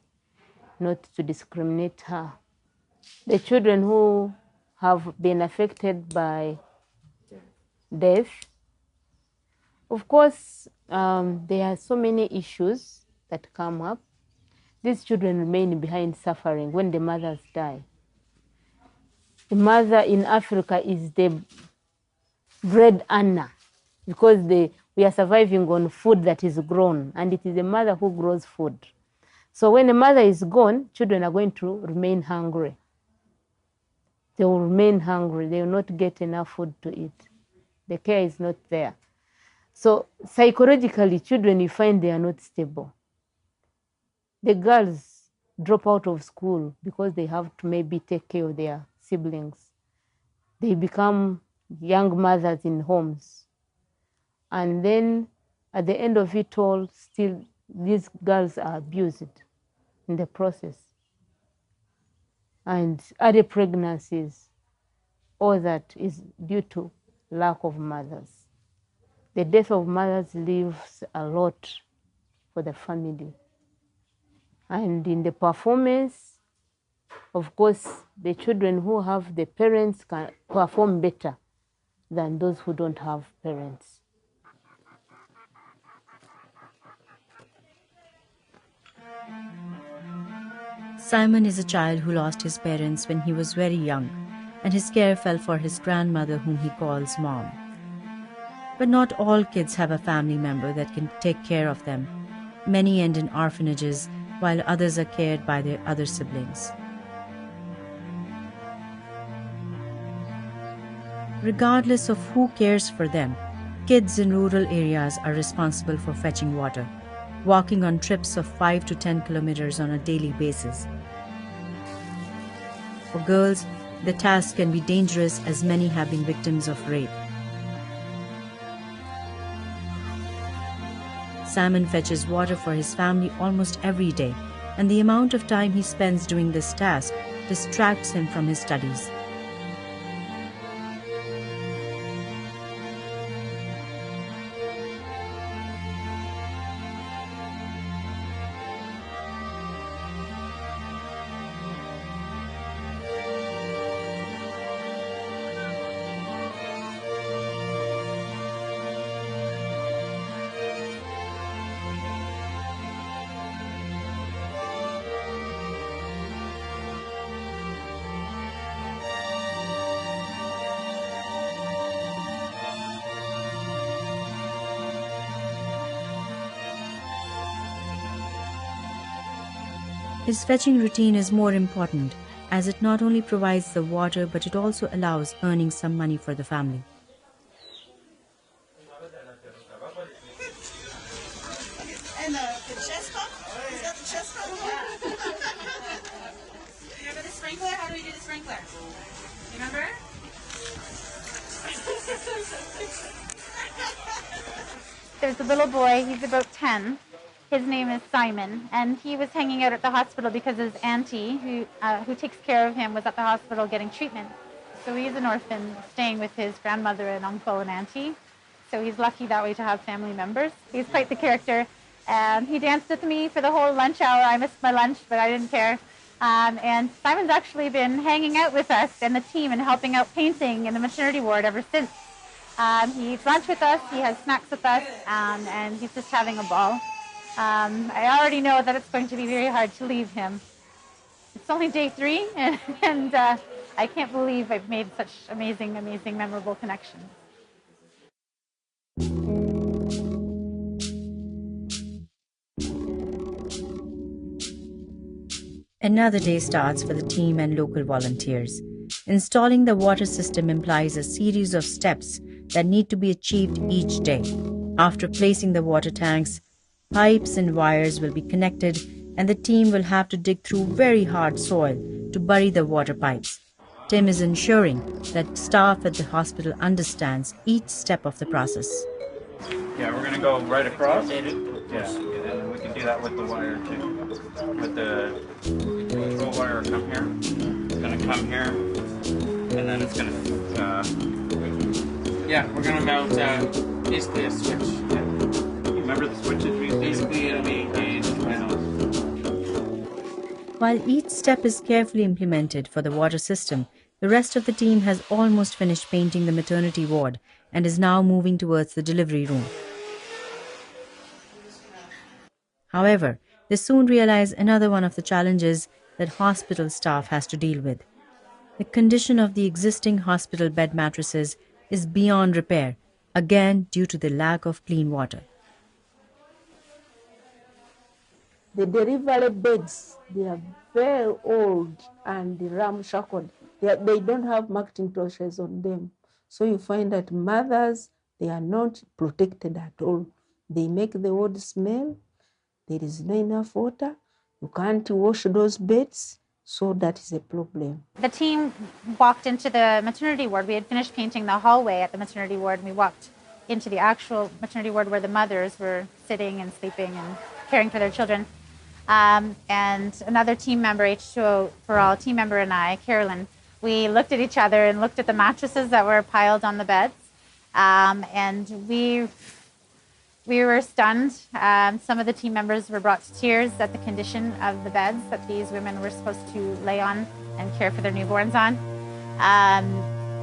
not to discriminate her. The children who have been affected by death, of course, there are so many issues that come up. These children remain behind suffering when the mothers die. The mother in Africa is the bread earner because we are surviving on food that is grown, and it is the mother who grows food. So when the mother is gone, children are going to remain hungry. They will remain hungry. They will not get enough food to eat. The care is not there. So psychologically, children, you find they are not stable. The girls drop out of school because they have to maybe take care of their siblings. They become young mothers in homes. And then at the end of it all, still these girls are abused in the process. And early pregnancies, all that is due to lack of mothers. The death of mothers leaves a lot for the family. And in the performance, of course, the children who have the parents can perform better than those who don't have parents. Simon is a child who lost his parents when he was very young, and his care fell for his grandmother, whom he calls Mom. But not all kids have a family member that can take care of them. Many end in orphanages, while others are cared by their other siblings. Regardless of who cares for them, kids in rural areas are responsible for fetching water, walking on trips of 5 to 10 kilometers on a daily basis. For girls, the task can be dangerous, as many have been victims of rape. Simon fetches water for his family almost every day, and the amount of time he spends doing this task distracts him from his studies. His fetching routine is more important, as it not only provides the water but it also allows earning some money for the family. And the chest pump? Is that the chest pump? Remember the sprinkler? How do we do the sprinkler? Remember? There's a little boy, he's about 10. His name is Simon, and he was hanging out at the hospital because his auntie, who takes care of him, was at the hospital getting treatment. So he's an orphan staying with his grandmother and uncle and auntie. So he's lucky that way to have family members. He's quite the character. And he danced with me for the whole lunch hour. I missed my lunch, but I didn't care. And Simon's actually been hanging out with us and the team and helping out painting in the maternity ward ever since. He eats lunch with us, he has snacks with us, and he's just having a ball. I already know that it's going to be very hard to leave him. It's only day 3, and I can't believe I've made such amazing, memorable connections. Another day starts for the team and local volunteers. Installing the water system implies a series of steps that need to be achieved each day. After placing the water tanks, pipes and wires will be connected, and the team will have to dig through very hard soil to bury the water pipes. Tim is ensuring that staff at the hospital understands each step of the process. Yeah, we're going to go right across. Yeah, and we can do that with the wire too. With the control wire come here. It's going to come here, and then it's going to... yeah, we're going to mount basically a switch. Yeah. You remember the switches we used? Basically it'll be engaged While each step is carefully implemented for the water system, the rest of the team has almost finished painting the maternity ward and is now moving towards the delivery room. However, they soon realize another one of the challenges that hospital staff has to deal with. The condition of the existing hospital bed mattresses is beyond repair, again due to the lack of clean water. The delivery beds, they are very old and ramshackle. They don't have Macintoshes on them. So you find that mothers, they are not protected at all. They make the ward smell. There is not enough water. You can't wash those beds. So that is a problem. The team walked into the maternity ward. We had finished painting the hallway at the maternity ward, and we walked into the actual maternity ward where the mothers were sitting and sleeping and caring for their children. And another team member, H2O for All team member, and I, Carolyn, we looked at each other and looked at the mattresses that were piled on the beds, and we were stunned. Some of the team members were brought to tears at the condition of the beds that these women were supposed to lay on and care for their newborns on.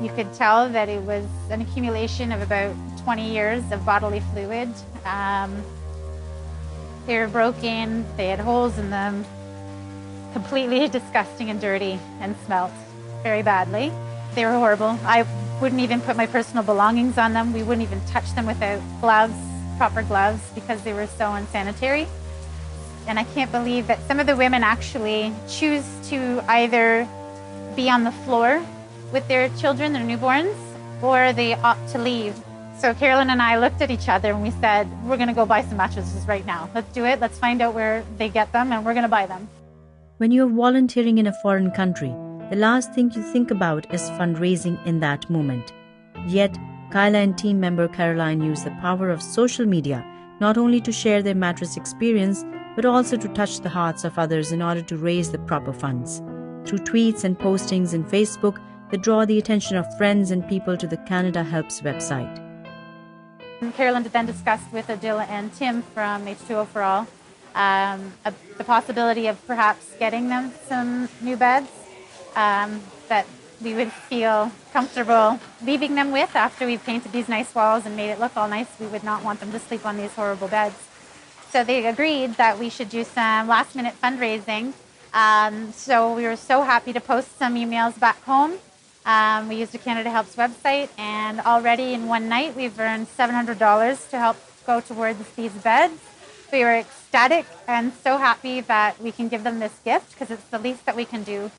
You could tell that it was an accumulation of about 20 years of bodily fluid. They were broken, they had holes in them, completely disgusting and dirty, and smelt very badly. They were horrible. I wouldn't even put my personal belongings on them. We wouldn't even touch them without gloves, proper gloves, because they were so unsanitary. And I can't believe that some of the women actually choose to either be on the floor with their children, their newborns, or they opt to leave. So Carolyn and I looked at each other and we said, we're going to go buy some mattresses right now. Let's do it. Let's find out where they get them, and we're going to buy them. When you're volunteering in a foreign country, the last thing you think about is fundraising in that moment. Yet, Kyla and team member Caroline use the power of social media not only to share their mattress experience, but also to touch the hearts of others in order to raise the proper funds. Through tweets and postings in Facebook, they draw the attention of friends and people to the Canada Helps website. Carolyn then discussed with Adil and Tim from H2O for All the possibility of perhaps getting them some new beds that we would feel comfortable leaving them with after we've painted these nice walls and made it look all nice. We would not want them to sleep on these horrible beds. So they agreed that we should do some last-minute fundraising. So we were so happy to post some emails back home. We used the Canada Helps website, and already in one night we've earned $700 to help go towards these beds. We were ecstatic and so happy that we can give them this gift because it's the least that we can do.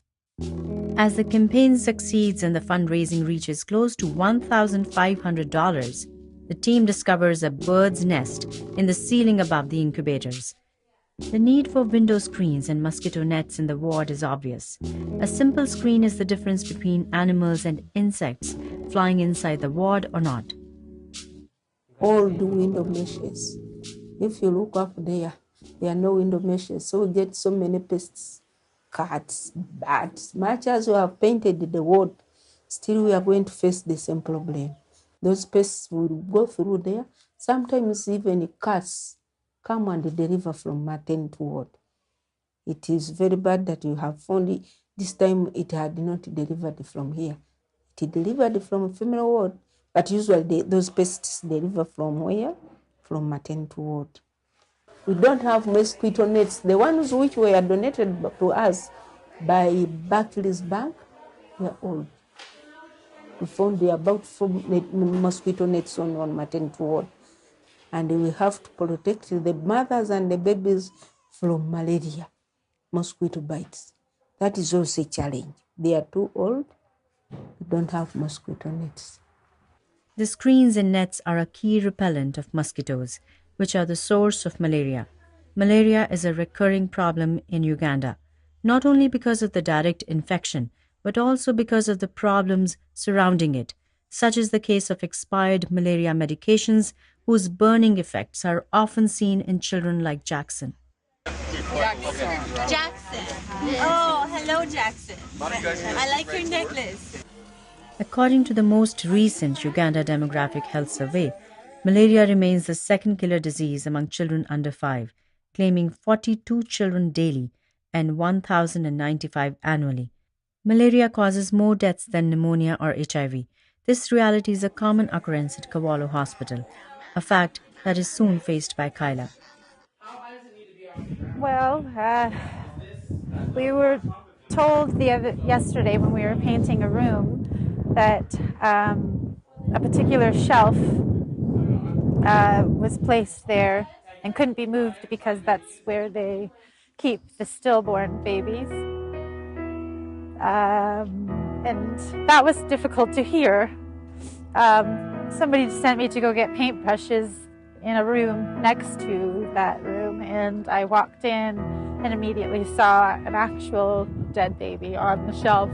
As the campaign succeeds and the fundraising reaches close to $1,500, the team discovers a bird's nest in the ceiling above the incubators. The need for window screens and mosquito nets in the ward is obvious. A simple screen is the difference between animals and insects flying inside the ward or not. All the window meshes. If you look up there, there are no window meshes, so we get so many pests, cats, bats. Much as we have painted the ward, still we are going to face the same problem. Those pests will go through there. Sometimes even cats come and deliver from maternity ward. It is very bad that you have found it. This time it had not delivered from here. It delivered from female ward, but usually those pests deliver from where? From maternity ward. We don't have mosquito nets. The ones which were donated to us by Barclays Bank were old. We found there about 4 mosquito nets on maternity ward. And we have to protect the mothers and the babies from malaria, mosquito bites. That is also a challenge. They are too old. We don't have mosquito nets. The screens and nets are a key repellent of mosquitoes, which are the source of malaria. Malaria is a recurring problem in Uganda, not only because of the direct infection, but also because of the problems surrounding it, such as the case of expired malaria medications whose burning effects are often seen in children like Jackson. Jackson. Oh, hello, Jackson. I like your necklace. According to the most recent Uganda Demographic Health Survey, malaria remains the second killer disease among children under 5, claiming 42 children daily and 1,095 annually. Malaria causes more deaths than pneumonia or HIV. This reality is a common occurrence at Kawolo Hospital, a fact that is soon faced by Kyla. Well, we were told yesterday when we were painting a room that a particular shelf was placed there and couldn't be moved because that's where they keep the stillborn babies. And that was difficult to hear. Somebody sent me to go get paintbrushes in a room next to that room, and I walked in and immediately saw an actual dead baby on the shelf.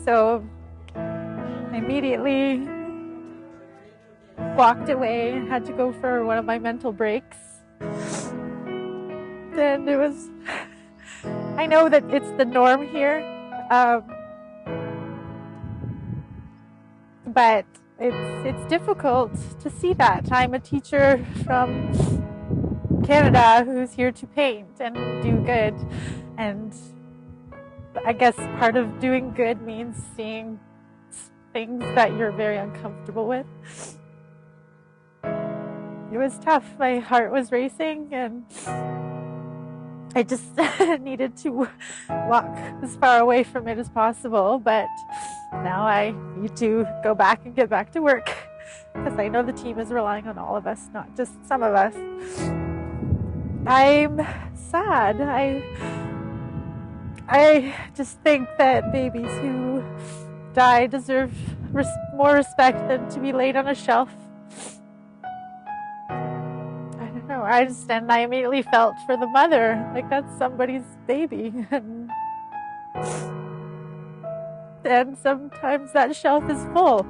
So I immediately walked away and had to go for one of my mental breaks. And it was, I know that it's the norm here, but it's difficult to see that. I'm a teacher from Canada who's here to paint and do good, and I guess part of doing good means seeing things that you're very uncomfortable with. It was tough. My heart was racing, and I just needed to walk as far away from it as possible, but now I need to go back and get back to work because I know the team is relying on all of us, not just some of us. I'm sad. I just think that babies who die deserve more respect than to be laid on a shelf. I immediately felt for the mother, like that's somebody's baby. And sometimes that shelf is full.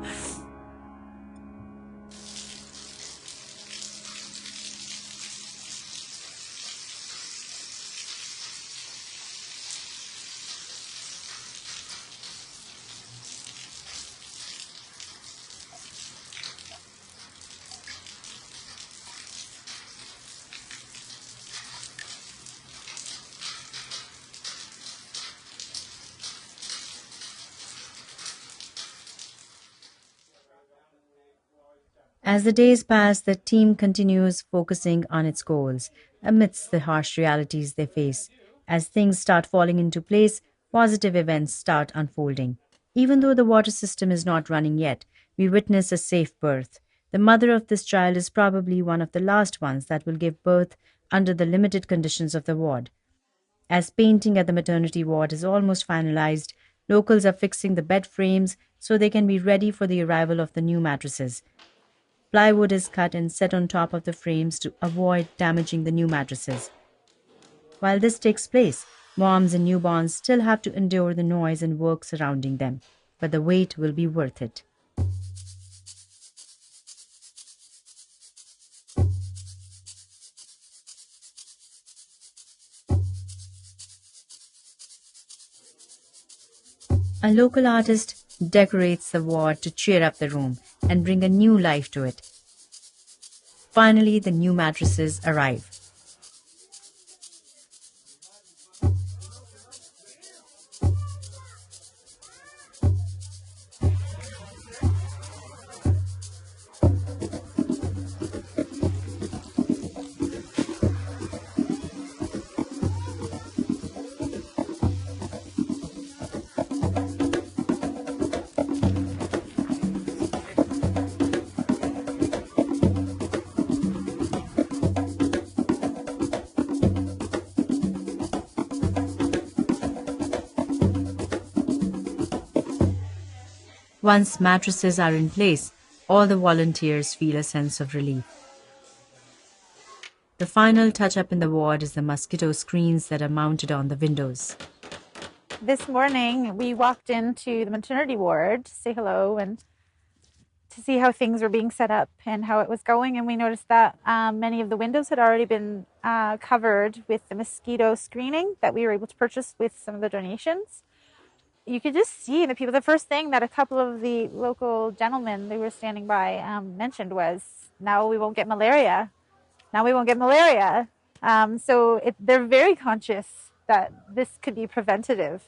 As the days pass, the team continues focusing on its goals amidst the harsh realities they face. As things start falling into place, positive events start unfolding. Even though the water system is not running yet, we witness a safe birth. The mother of this child is probably one of the last ones that will give birth under the limited conditions of the ward. As painting at the maternity ward is almost finalized, locals are fixing the bed frames so they can be ready for the arrival of the new mattresses. Plywood is cut and set on top of the frames to avoid damaging the new mattresses. While this takes place, moms and newborns still have to endure the noise and work surrounding them, but the wait will be worth it. A local artist decorates the ward to cheer up the room and bring a new life to it. Finally, the new mattresses arrive. Once mattresses are in place, all the volunteers feel a sense of relief. The final touch-up in the ward is the mosquito screens that are mounted on the windows. This morning, we walked into the maternity ward to say hello and to see how things were being set up and how it was going. And we noticed that many of the windows had already been covered with the mosquito screening that we were able to purchase with some of the donations. You could just see the people. The first thing that a couple of the local gentlemen who were standing by mentioned was, now we won't get malaria. Now we won't get malaria. They're very conscious that this could be preventative.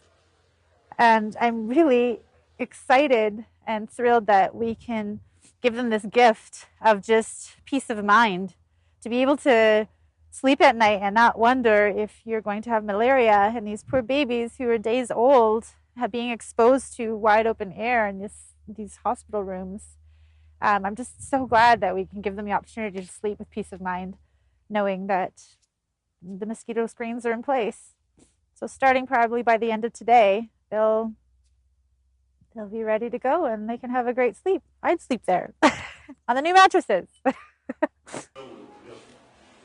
And I'm really excited and thrilled that we can give them this gift of just peace of mind, to be able to sleep at night and not wonder if you're going to have malaria. And these poor babies who are days old, being exposed to wide open air in these hospital rooms. I'm just so glad that we can give them the opportunity to sleep with peace of mind, knowing that the mosquito screens are in place. So starting probably by the end of today, they'll be ready to go and they can have a great sleep. I'd sleep there on the new mattresses.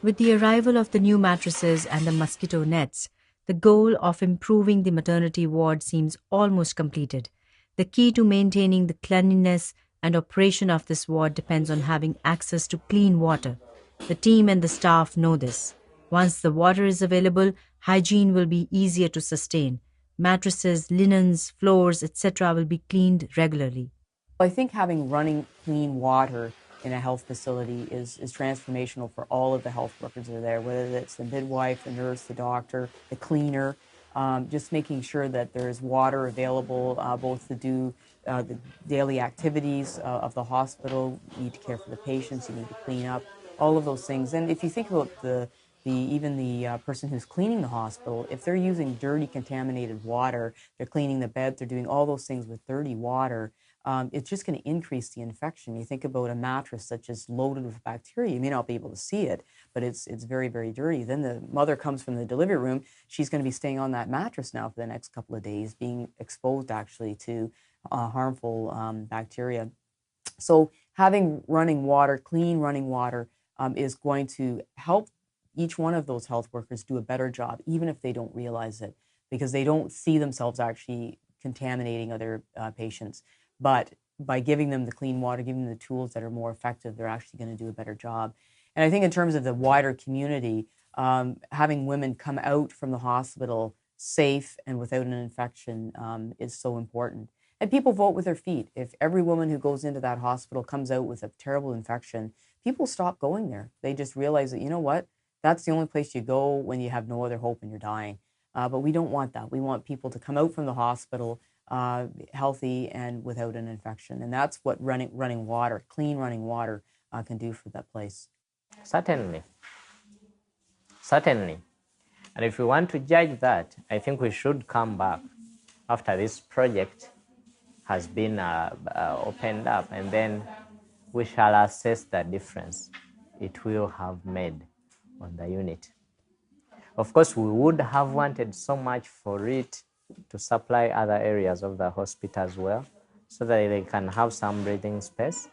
With the arrival of the new mattresses and the mosquito nets, the goal of improving the maternity ward seems almost completed. The key to maintaining the cleanliness and operation of this ward depends on having access to clean water. The team and the staff know this. Once the water is available, hygiene will be easier to sustain. Mattresses, linens, floors, etc. will be cleaned regularly. I think having running clean water in a health facility is transformational for all of the health workers that are there, whether it's the midwife, the nurse, the doctor, the cleaner, just making sure that there's water available both to do the daily activities of the hospital. You need to care for the patients, you need to clean up, all of those things. And if you think about even the person who's cleaning the hospital, if they're using dirty, contaminated water, they're cleaning the bed, they're doing all those things with dirty water, it's just going to increase the infection. You think about a mattress that's just loaded with bacteria. You may not be able to see it, but it's very, very dirty. Then the mother comes from the delivery room. She's going to be staying on that mattress now for the next couple of days, being exposed actually to harmful bacteria. So having running water, clean running water, is going to help each one of those health workers do a better job, even if they don't realize it, because they don't see themselves actually contaminating other patients. But by giving them the clean water, giving them the tools that are more effective, they're actually going to do a better job. And I think in terms of the wider community, having women come out from the hospital safe and without an infection is so important. And people vote with their feet. If every woman who goes into that hospital comes out with a terrible infection, people stop going there. They just realize that, you know what, that's the only place you go when you have no other hope and you're dying. But we don't want that. We want people to come out from the hospital healthy and without an infection. And that's what running water, clean running water, can do for that place. Certainly. Certainly. And if we want to judge that, I think we should come back after this project has been opened up, and then we shall assess the difference it will have made on the unit. Of course, we would have wanted so much for it to supply other areas of the hospital as well, so that they can have some breathing space,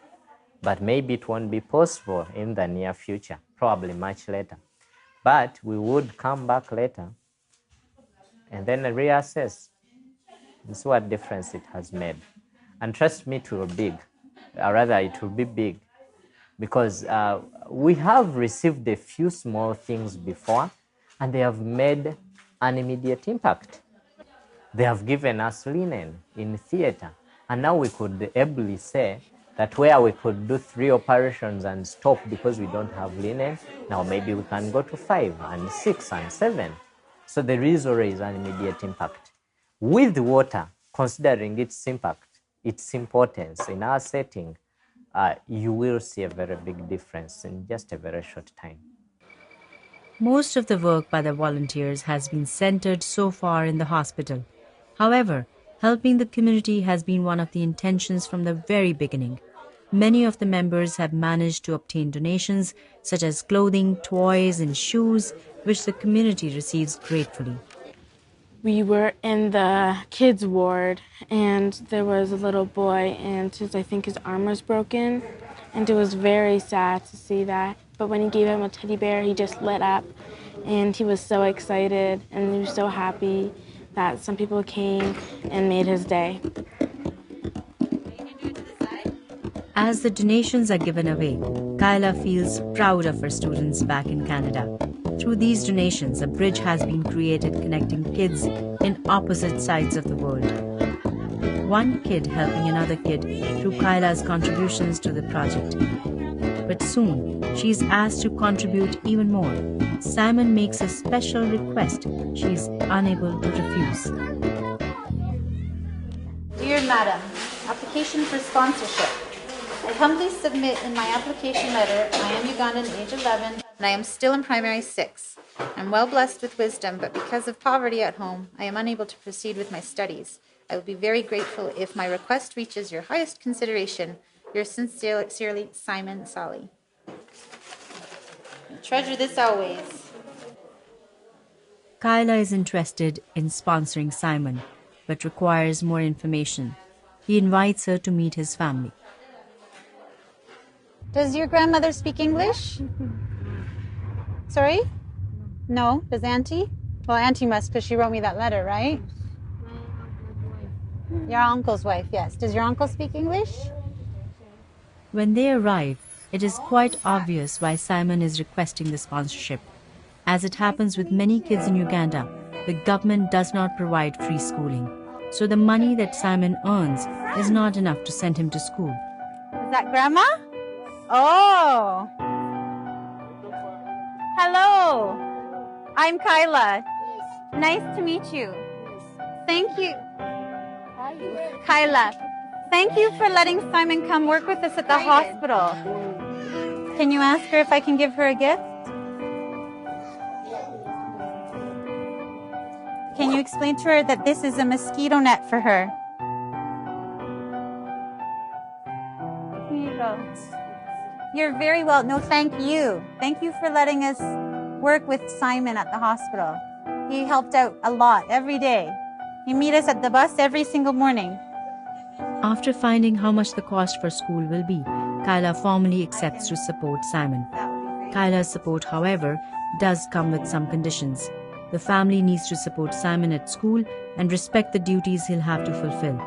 but maybe it won't be possible in the near future, probably much later. But we would come back later and then reassess and see what difference it has made. And trust me, it will be big, or rather it will be big, because we have received a few small things before, and they have made an immediate impact. They have given us linen in theater, and now we could ably say that where we could do 3 operations and stop because we don't have linen, now maybe we can go to 5 and 6 and 7. So there is always an immediate impact. With water, considering its impact, its importance in our setting, you will see a very big difference in just a very short time. Most of the work by the volunteers has been centered so far in the hospital. However, helping the community has been one of the intentions from the very beginning. Many of the members have managed to obtain donations such as clothing, toys, and shoes, which the community receives gratefully. We were in the kids ward, and there was a little boy, and I think his arm was broken, and it was very sad to see that. But when he gave him a teddy bear, he just lit up, and he was so excited, and he was so happy that some people came and made his day. As the donations are given away, Kyla feels proud of her students back in Canada. Through these donations, a bridge has been created connecting kids in opposite sides of the world. One kid helping another kid through Kyla's contributions to the project. But soon, she is asked to contribute even more. Simon makes a special request she is unable to refuse. Dear Madam, application for sponsorship. I humbly submit in my application letter, I am Ugandan, age 11, and I am still in primary 6. I'm well blessed with wisdom, but because of poverty at home, I am unable to proceed with my studies. I would be very grateful if my request reaches your highest consideration. Yours sincerely, Simon Sally. Treasure this always. Kyla is interested in sponsoring Simon, but requires more information. He invites her to meet his family. Does your grandmother speak English? Sorry? No? Does Auntie? Well, Auntie must, because she wrote me that letter, right? Your uncle's wife, yes. Does your uncle speak English? When they arrive, it is quite obvious why Simon is requesting the sponsorship. As it happens with many kids in Uganda, the government does not provide free schooling. So the money that Simon earns is not enough to send him to school. Is that Grandma? Oh! Hello! I'm Kyla. Nice to meet you. Thank you. Kyla, thank you for letting Simon come work with us at the hospital. Can you ask her if I can give her a gift? Can you explain to her that this is a mosquito net for her? Here you go. You're very well. No, thank you. Thank you for letting us work with Simon at the hospital. He helped out a lot every day. He meet us at the bus every single morning. After finding how much the cost for school will be, Kyla formally accepts to support Simon. Kyla's support, however, does come with some conditions. The family needs to support Simon at school and respect the duties he'll have to fulfill.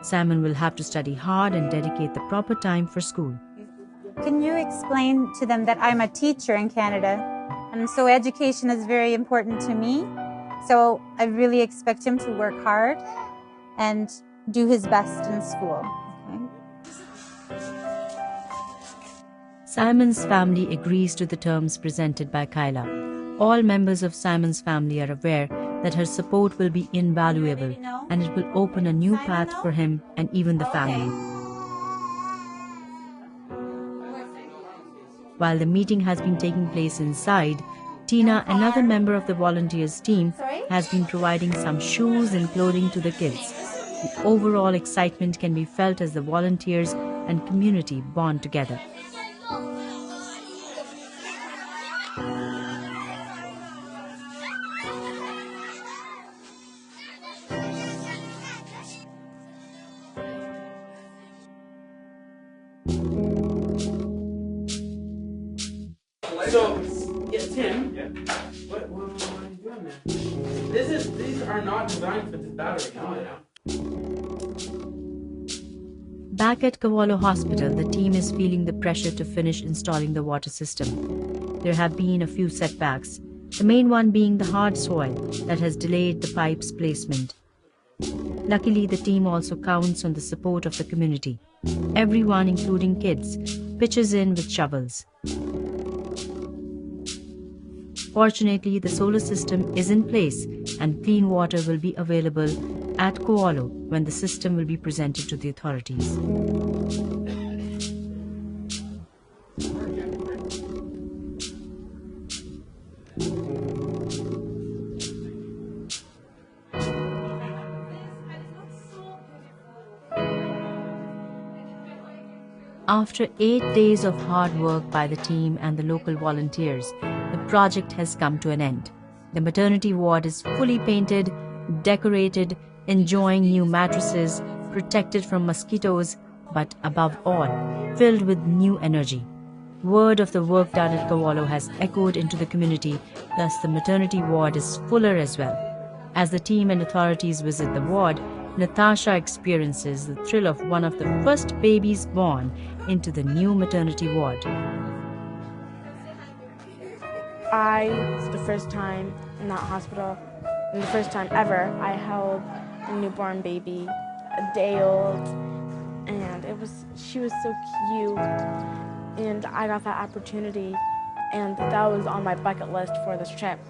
Simon will have to study hard and dedicate the proper time for school. Can you explain to them that I'm a teacher in Canada, and so education is very important to me? So I really expect him to work hard and do his best in school. Okay? Simon's family agrees to the terms presented by Kyla. All members of Simon's family are aware that her support will be invaluable and it will open a new path for him and even the family. While the meeting has been taking place inside, Tina, another member of the volunteers team, has been providing some shoes and clothing to the kids. The overall excitement can be felt as the volunteers and community bond together. So, yeah, Tim. Yeah. What are you doing there? These are not designed for this battery. No. Back at Kawolo Hospital, the team is feeling the pressure to finish installing the water system. There have been a few setbacks, the main one being the hard soil that has delayed the pipe's placement. Luckily, the team also counts on the support of the community. Everyone, including kids, pitches in with shovels. Fortunately, the solar system is in place and clean water will be available at Kawolo when the system will be presented to the authorities. After 8 days of hard work by the team and the local volunteers, the project has come to an end. The maternity ward is fully painted, decorated, enjoying new mattresses, protected from mosquitoes, but above all, filled with new energy. Word of the work done at Kawolo has echoed into the community, thus the maternity ward is fuller as well. As the team and authorities visit the ward, Natasha experiences the thrill of one of the first babies born into the new maternity ward. It's the first time in that hospital, and the first time ever, I held a newborn baby, a day old, and she was so cute, and I got that opportunity, and that was on my bucket list for this trip.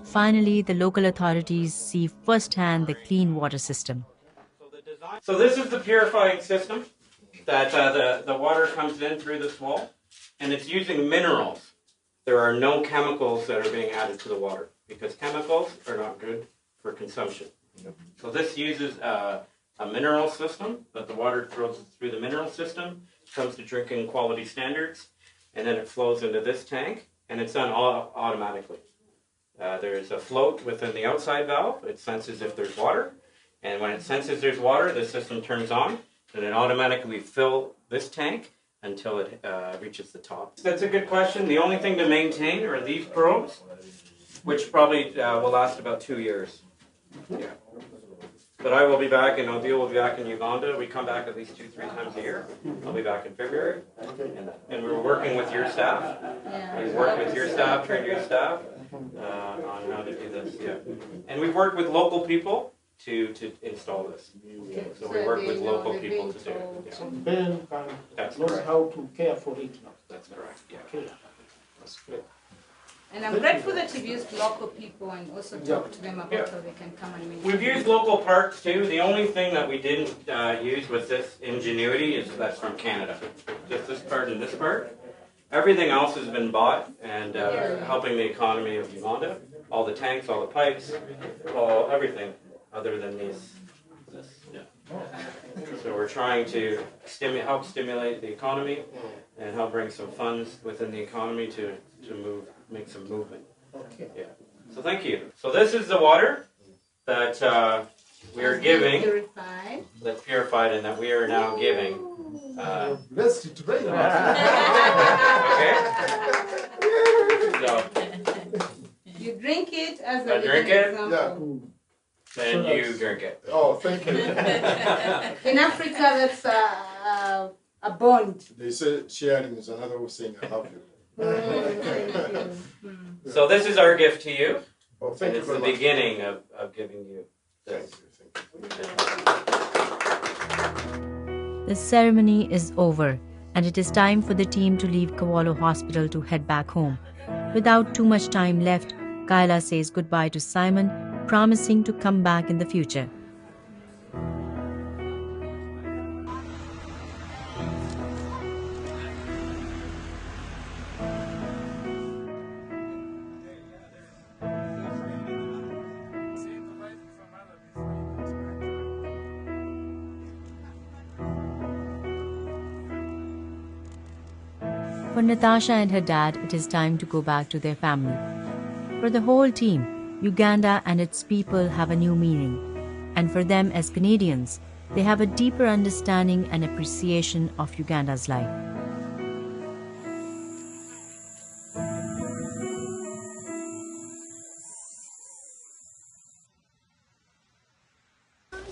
Finally, the local authorities see firsthand the clean water system. So this is the purifying system that the water comes in through this wall, and it's using minerals. There are no chemicals that are being added to the water because chemicals are not good for consumption. So this uses a mineral system that the water throws through the mineral system, comes to drinking quality standards, and then it flows into this tank, and it's done automatically. There's a float within the outside valve. It senses if there's water, and when it senses there's water, the system turns on, and it automatically fills this tank until it reaches the top. That's a good question. The only thing to maintain are these probes, which probably will last about 2 years. Yeah. But I will be back, and Odile will be back in Uganda. We come back at least 2-3 times a year. I'll be back in February. And we're working with your staff. We work with your staff, train your staff on how to do this. Yeah. And we've worked with local people to install this. So we work with local people to do it. So Ben That's knows correct. how to care for it now. That's correct, yeah. Okay. That's great. And I'm grateful that you've used local people and also talked to them about how they can come and meet. We've used local parts too. The only thing that we didn't use with this ingenuity is that's from Canada. Just this part and this part. Everything else has been bought and helping the economy of Uganda. All the tanks, all the pipes, everything other than this. Yeah. So we're trying to help stimulate the economy and help bring some funds within the economy to make some movement. Okay. Yeah. So thank you. So this is the water that we are giving. Purified. That's purified and that we are now giving. Blessed it very much. Okay. So You drink it as I a drink living it. example. Then you drink it. Oh, thank you. In Africa, that's a bond. They say sharing is another way of saying I love you. So this is our gift to you. Oh, And thank you it's the very much. beginning of giving you this. The ceremony is over, and it is time for the team to leave Kawolo Hospital to head back home. Without too much time left, Kyla says goodbye to Simon, promising to come back in the future. Natasha and her dad, it is time to go back to their family. For the whole team, Uganda and its people have a new meaning. And for them as Canadians, they have a deeper understanding and appreciation of Uganda's life.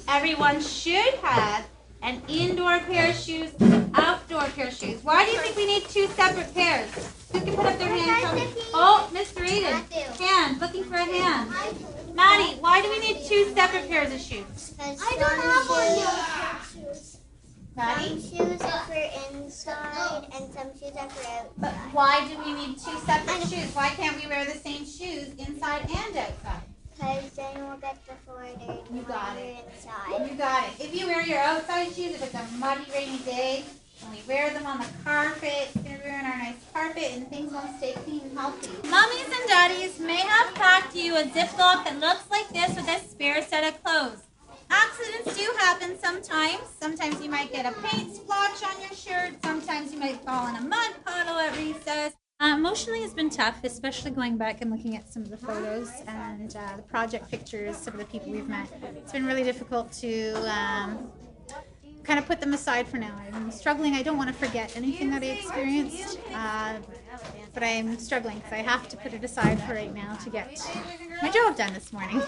Everyone should have an indoor pair of shoes, outdoor pair of shoes. Why do you think we need two separate pairs? Who can put up their hand? Tell me. Oh, Mr. Aiden. Hand. Looking for a hand. Maddie, why do we need two separate pairs of shoes? I don't have one. Maddie? Some shoes are for inside and some shoes are for outside. But why do we need two separate shoes? Why can't we wear the same shoes inside and outside? Because then we'll get the further You got it. inside. You got it. If you wear your outside shoes, if it's a muddy, rainy day, and we wear them on the carpet, it's going to ruin our nice carpet and things won't stay clean and healthy. Mummies and daddies may have packed you a Ziploc that looks like this with a spare set of clothes. Accidents do happen sometimes. Sometimes you might get a paint splotch on your shirt. Sometimes you might fall in a mud puddle at recess. Emotionally has been tough, especially going back and looking at some of the photos and the project pictures, some of the people we've met. It's been really difficult to kind of put them aside for now. I'm struggling. I don't want to forget anything that I experienced, but I'm struggling because I have to put it aside for right now to get my job done this morning.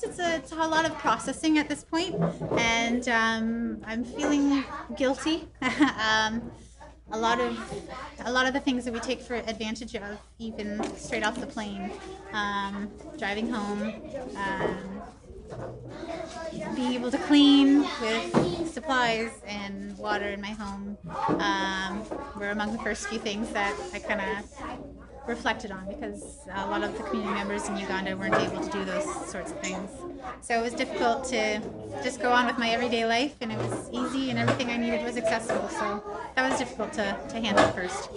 It's a lot of processing at this point, and I'm feeling guilty. A lot of the things that we take for advantage of, even straight off the plane, driving home, being able to clean with supplies and water in my home, were among the first few things that I kind of reflected on, because a lot of the community members in Uganda weren't able to do those sorts of things. So it was difficult to just go on with my everyday life, and it was easy and everything I needed was accessible. So that was difficult to handle first.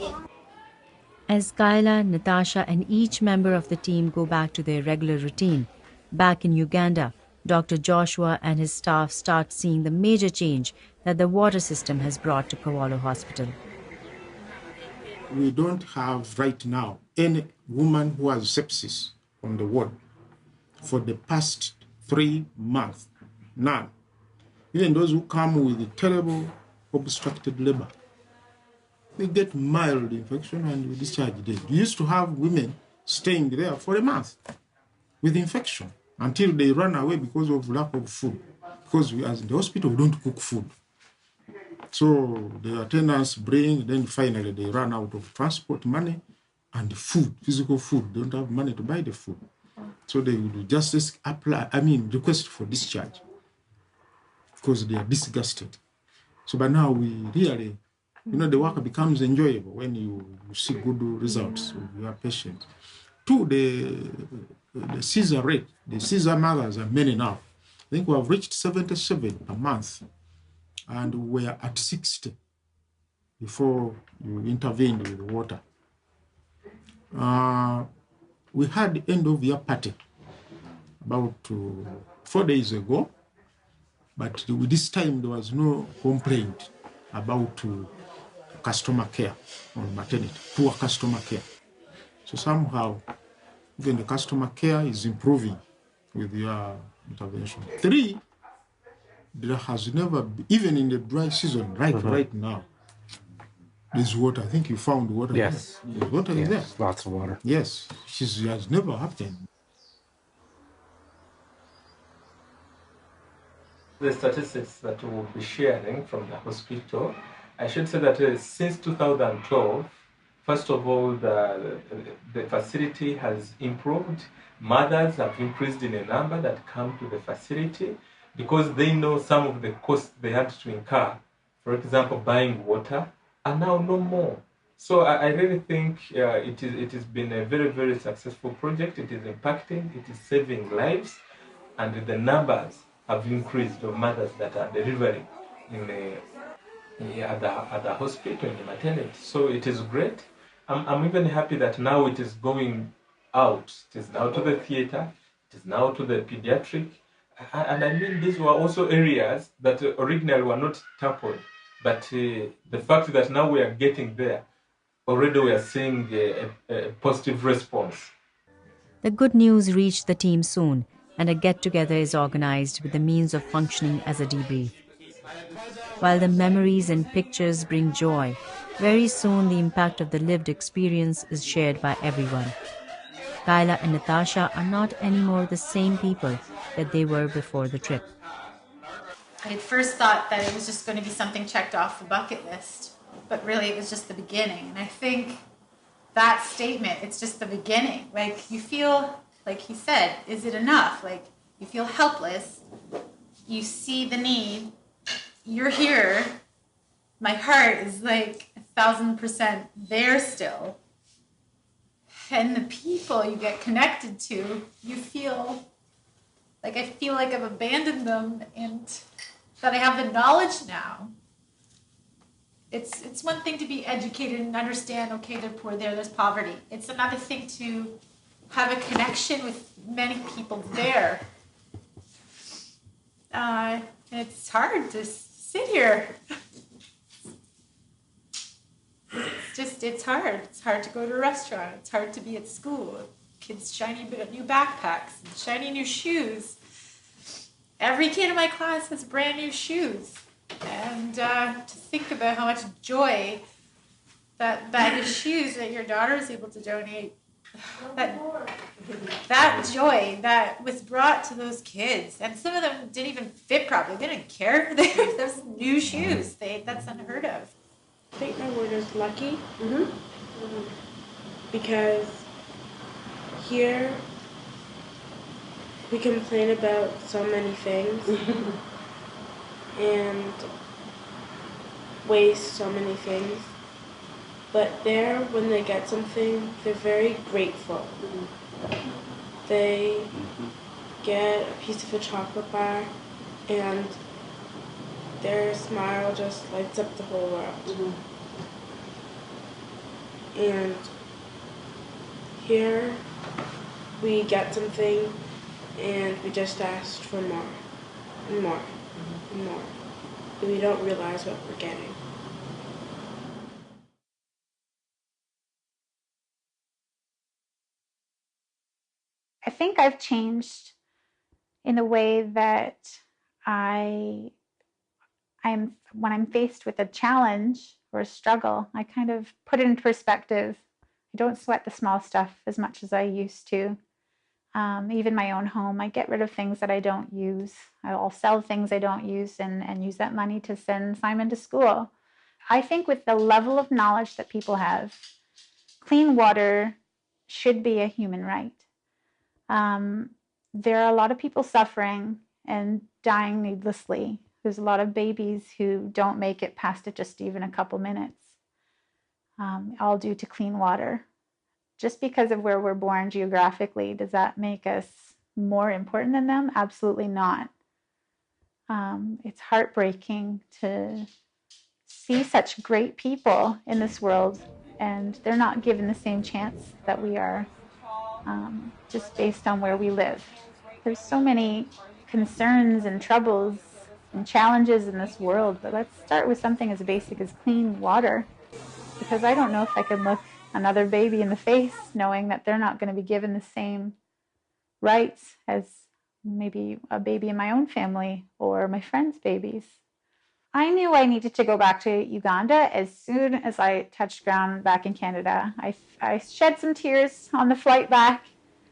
As Kyla, Natasha, and each member of the team go back to their regular routine, back in Uganda, Dr. Joshua and his staff start seeing the major change that the water system has brought to Kawolo Hospital. We don't have right now any woman who has sepsis on the ward for the past 3 months. None. Even those who come with terrible obstructed labor, they get mild infection and we discharge them. We used to have women staying there for a month with infection until they run away because of lack of food. Because we, as in the hospital, we don't cook food. So the attendants bring, then finally they run out of transport money and food, physical food. They don't have money to buy the food. So they would just request for discharge because they are disgusted. So by now we really, the work becomes enjoyable when you see good results of your patients. Two, the Caesar rate, the Caesar mothers are many now. I think we have reached 77 a month. And we were at 60 before you intervened with water. We had the end of year party about 4 days ago, but with this time there was no complaint about customer care on maternity, poor customer care. So somehow even the customer care is improving with your intervention. 3, there has never been, even in the dry season, right now, there's water. I think you found water. Yes. There's water is there. Lots of water. Yes. It has never happened. The statistics that we'll be sharing from the hospital, I should say that since 2012, first of all, the facility has improved. Mothers have increased in a number that come to the facility, because they know some of the costs they had to incur, for example, buying water, are now no more. So I really think it has been a very, very successful project. It is impacting, it is saving lives, and the numbers have increased of mothers that are delivering at the hospital, in the maternity. So it is great. I'm even happy that now it is going out. It is now to the theater, it is now to the pediatric. And I mean, these were also areas that originally were not tackled, but the fact that now we are getting there, already we are seeing a positive response. The good news reached the team soon, and a get-together is organized with the means of functioning as a debrief. While the memories and pictures bring joy, very soon the impact of the lived experience is shared by everyone. Kyla and Natasha are not anymore the same people that they were before the trip. I had first thought that it was just going to be something checked off the bucket list, but really it was just the beginning. And I think that statement, it's just the beginning. Like, you feel, like he said, is it enough? Like, you feel helpless, you see the need, you're here, my heart is like 1,000% there still. And the people you get connected to, you feel like, I feel like I've abandoned them and that I have the knowledge now. It's one thing to be educated and understand, okay, they're poor, there's poverty. It's another thing to have a connection with many people there. It's hard to sit here. It's hard. It's hard to go to a restaurant. It's hard to be at school. Kids shiny new backpacks and shiny new shoes. Every kid in my class has brand new shoes. And to think about how much joy that bag of shoes that your daughter is able to donate, that joy that was brought to those kids. And some of them didn't even fit properly. They didn't care. Those new shoes. That's unheard of. I think my word is lucky. Because here we complain about so many things and waste so many things. But there, when they get something, they're very grateful. They get a piece of a chocolate bar and their smile just lights up the whole world. And here we get something and we just ask for more and more and more. And we don't realize what we're getting. I think I've changed in the way that I'm when I'm faced with a challenge or a struggle, I kind of put it in perspective. I don't sweat the small stuff as much as I used to. Even my own home, I get rid of things that I don't use. I'll sell things I don't use and use that money to send Simon to school. I think with the level of knowledge that people have, clean water should be a human right. There are a lot of people suffering and dying needlessly. There's a lot of babies who don't make it past it just even a couple minutes, all due to clean water. Just because of where we're born geographically, does that make us more important than them? Absolutely not. It's heartbreaking to see such great people in this world, and they're not given the same chance that we are, just based on where we live. There's so many concerns and troubles and challenges in this world, but let's start with something as basic as clean water, because I don't know if I can look another baby in the face knowing that they're not going to be given the same rights as maybe a baby in my own family or my friends' babies. I knew I needed to go back to Uganda as soon as I touched ground back in Canada. I shed some tears on the flight back.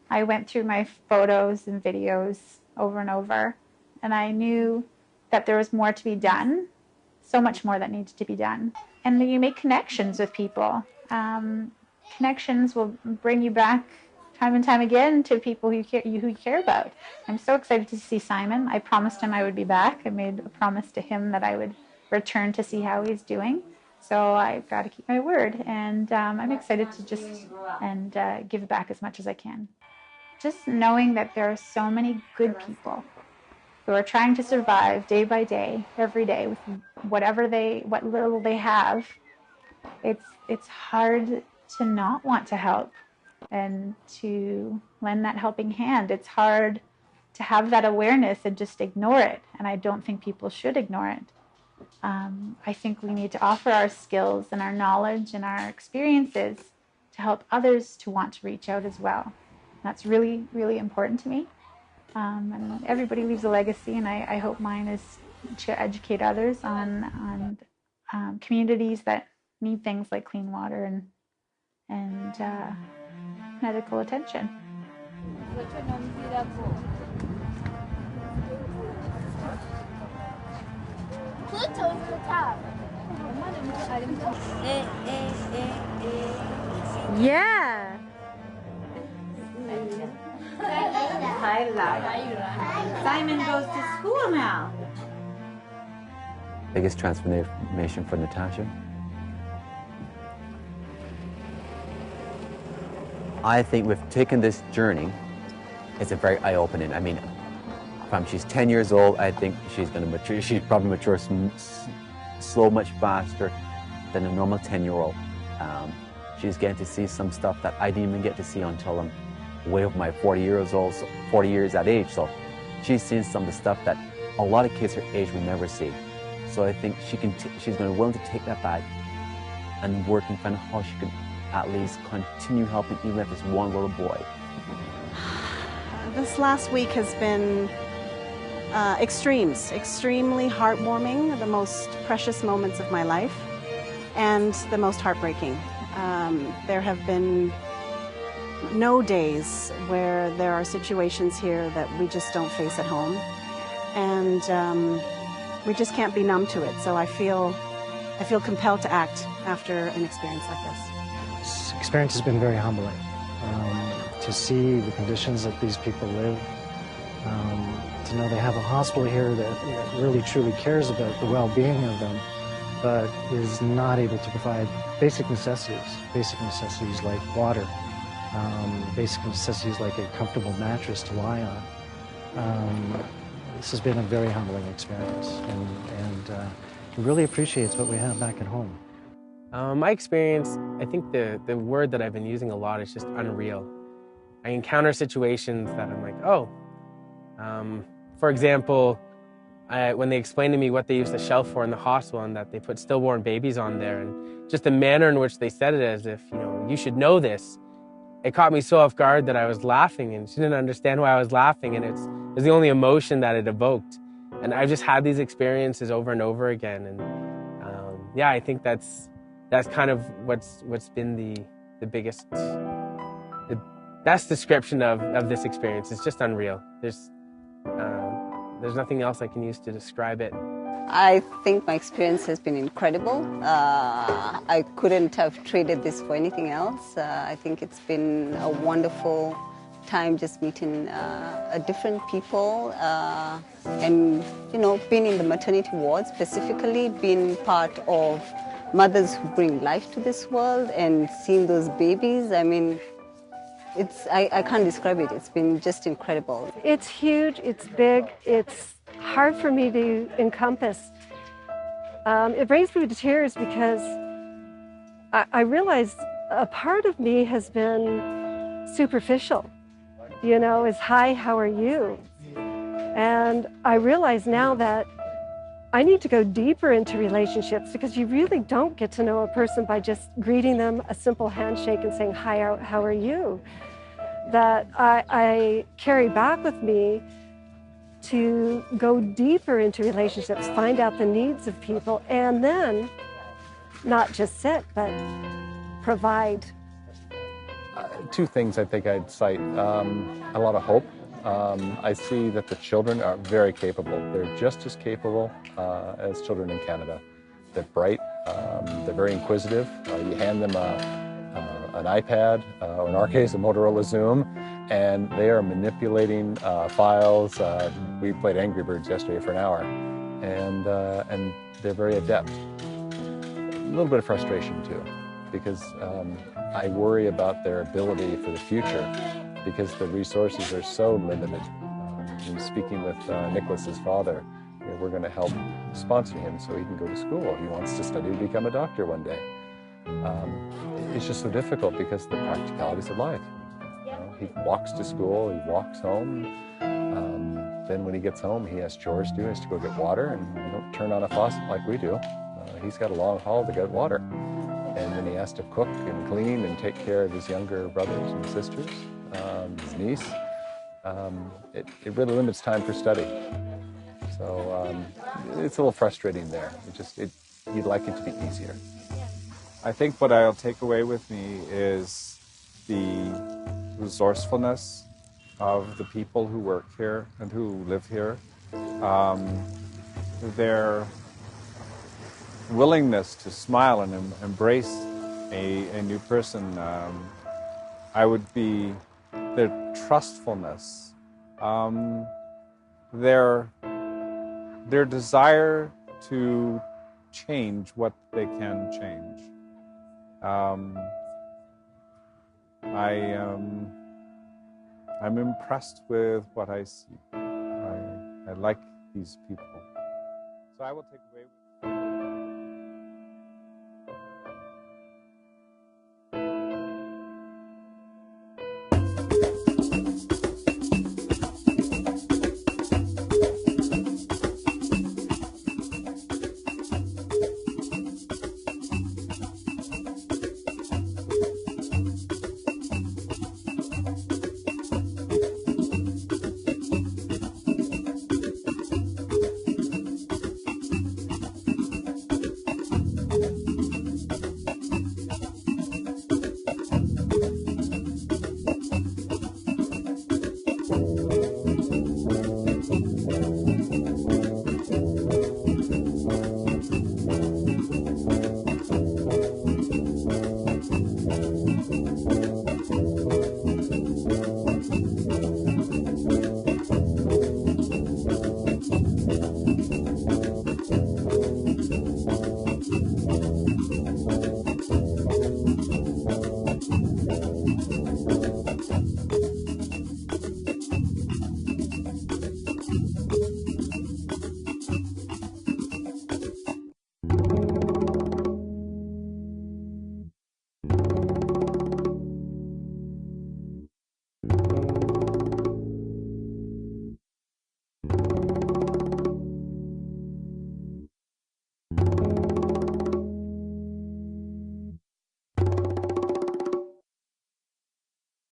I went through my photos and videos over and over, and I knew that there was more to be done, so much more that needed to be done. And then you make connections with people. Connections will bring you back time and time again to people who you care about. I'm so excited to see Simon. I promised him I would be back. I made a promise to him that I would return to see how he's doing. So I've got to keep my word, and I'm excited to just give back as much as I can. Just knowing that there are so many good people who are trying to survive day by day, every day, with what little they have. It's hard to not want to help and to lend that helping hand. It's hard to have that awareness and just ignore it, and I don't think people should ignore it. I think we need to offer our skills and our knowledge and our experiences to help others to want to reach out as well. That's really, really important to me. And everybody leaves a legacy, and I hope mine is to educate others on communities that need things like clean water and medical attention. Pluto's the top. Yeah. Simon goes to school now. Biggest transformation for Natasha? I think we've taken this journey. It's a very eye-opening. I mean, from she's 10 years old, I think she's going to mature. She's probably mature slow, much faster than a normal 10-year-old. She's getting to see some stuff that I didn't even get to see until I'm way over my 40 years old, so 40 years that age. So she's seen some of the stuff that a lot of kids her age will never see. So I think she's going to be willing to take that back and work and find how she can at least continue helping, even if it's one little boy. This last week has been extremely heartwarming, the most precious moments of my life, and the most heartbreaking. There have been no days where there are situations here that we just don't face at home, and we just can't be numb to it. So I feel compelled to act after an experience like this. This experience has been very humbling. To see the conditions that these people live, to know they have a hospital here that really truly cares about the well-being of them, but is not able to provide basic necessities like water, basic necessities like a comfortable mattress to lie on. This has been a very humbling experience, and really appreciates what we have back at home. My experience, I think the word that I've been using a lot is just unreal. I encounter situations that I'm like, oh. For example, when they explained to me what they used the shelf for in the hospital and that they put stillborn babies on there, and just the manner in which they said it as if, you should know this, it caught me so off guard that I was laughing, and she didn't understand why I was laughing, and it was the only emotion that it evoked. And I've just had these experiences over and over again, and yeah, I think that's kind of what's been the biggest, the best description of this experience. It's just unreal. There's nothing else I can use to describe it. I think my experience has been incredible. I couldn't have traded this for anything else. I think it's been a wonderful time just meeting different people and, being in the maternity ward, specifically being part of mothers who bring life to this world and seeing those babies. I mean, I can't describe it. It's been just incredible. It's huge, it's big, it's hard for me to encompass. It brings me to tears because I realize a part of me has been superficial. Is hi, how are you? And I realize now that I need to go deeper into relationships because you really don't get to know a person by just greeting them, a simple handshake and saying, hi, how are you? That I carry back with me to go deeper into relationships, find out the needs of people, and then not just sit, but provide. Two things I think I'd cite. A lot of hope. I see that the children are very capable. They're just as capable as children in Canada. They're bright, they're very inquisitive. You hand them an iPad, or in our case, a Motorola Zoom, and they are manipulating files. We played Angry Birds yesterday for an hour, and they're very adept. A little bit of frustration too, because I worry about their ability for the future, because the resources are so limited. Speaking with Nicholas's father, we're going to help sponsor him so he can go to school. He wants to study to become a doctor one day. It's just so difficult because of the practicalities of life. He walks to school, he walks home. then when he gets home, he has chores to do. He has to go get water, and you don't turn on a faucet like we do. He's got a long haul to get water. And then he has to cook and clean and take care of his younger brothers and sisters, his niece. It really limits time for study. So it's a little frustrating there. You'd like it to be easier. I think what I'll take away with me is the resourcefulness of the people who work here and who live here. Their willingness to smile and embrace a new person. Their trustfulness, their desire to change what they can change. I'm impressed with what I see. I like these people. So I will take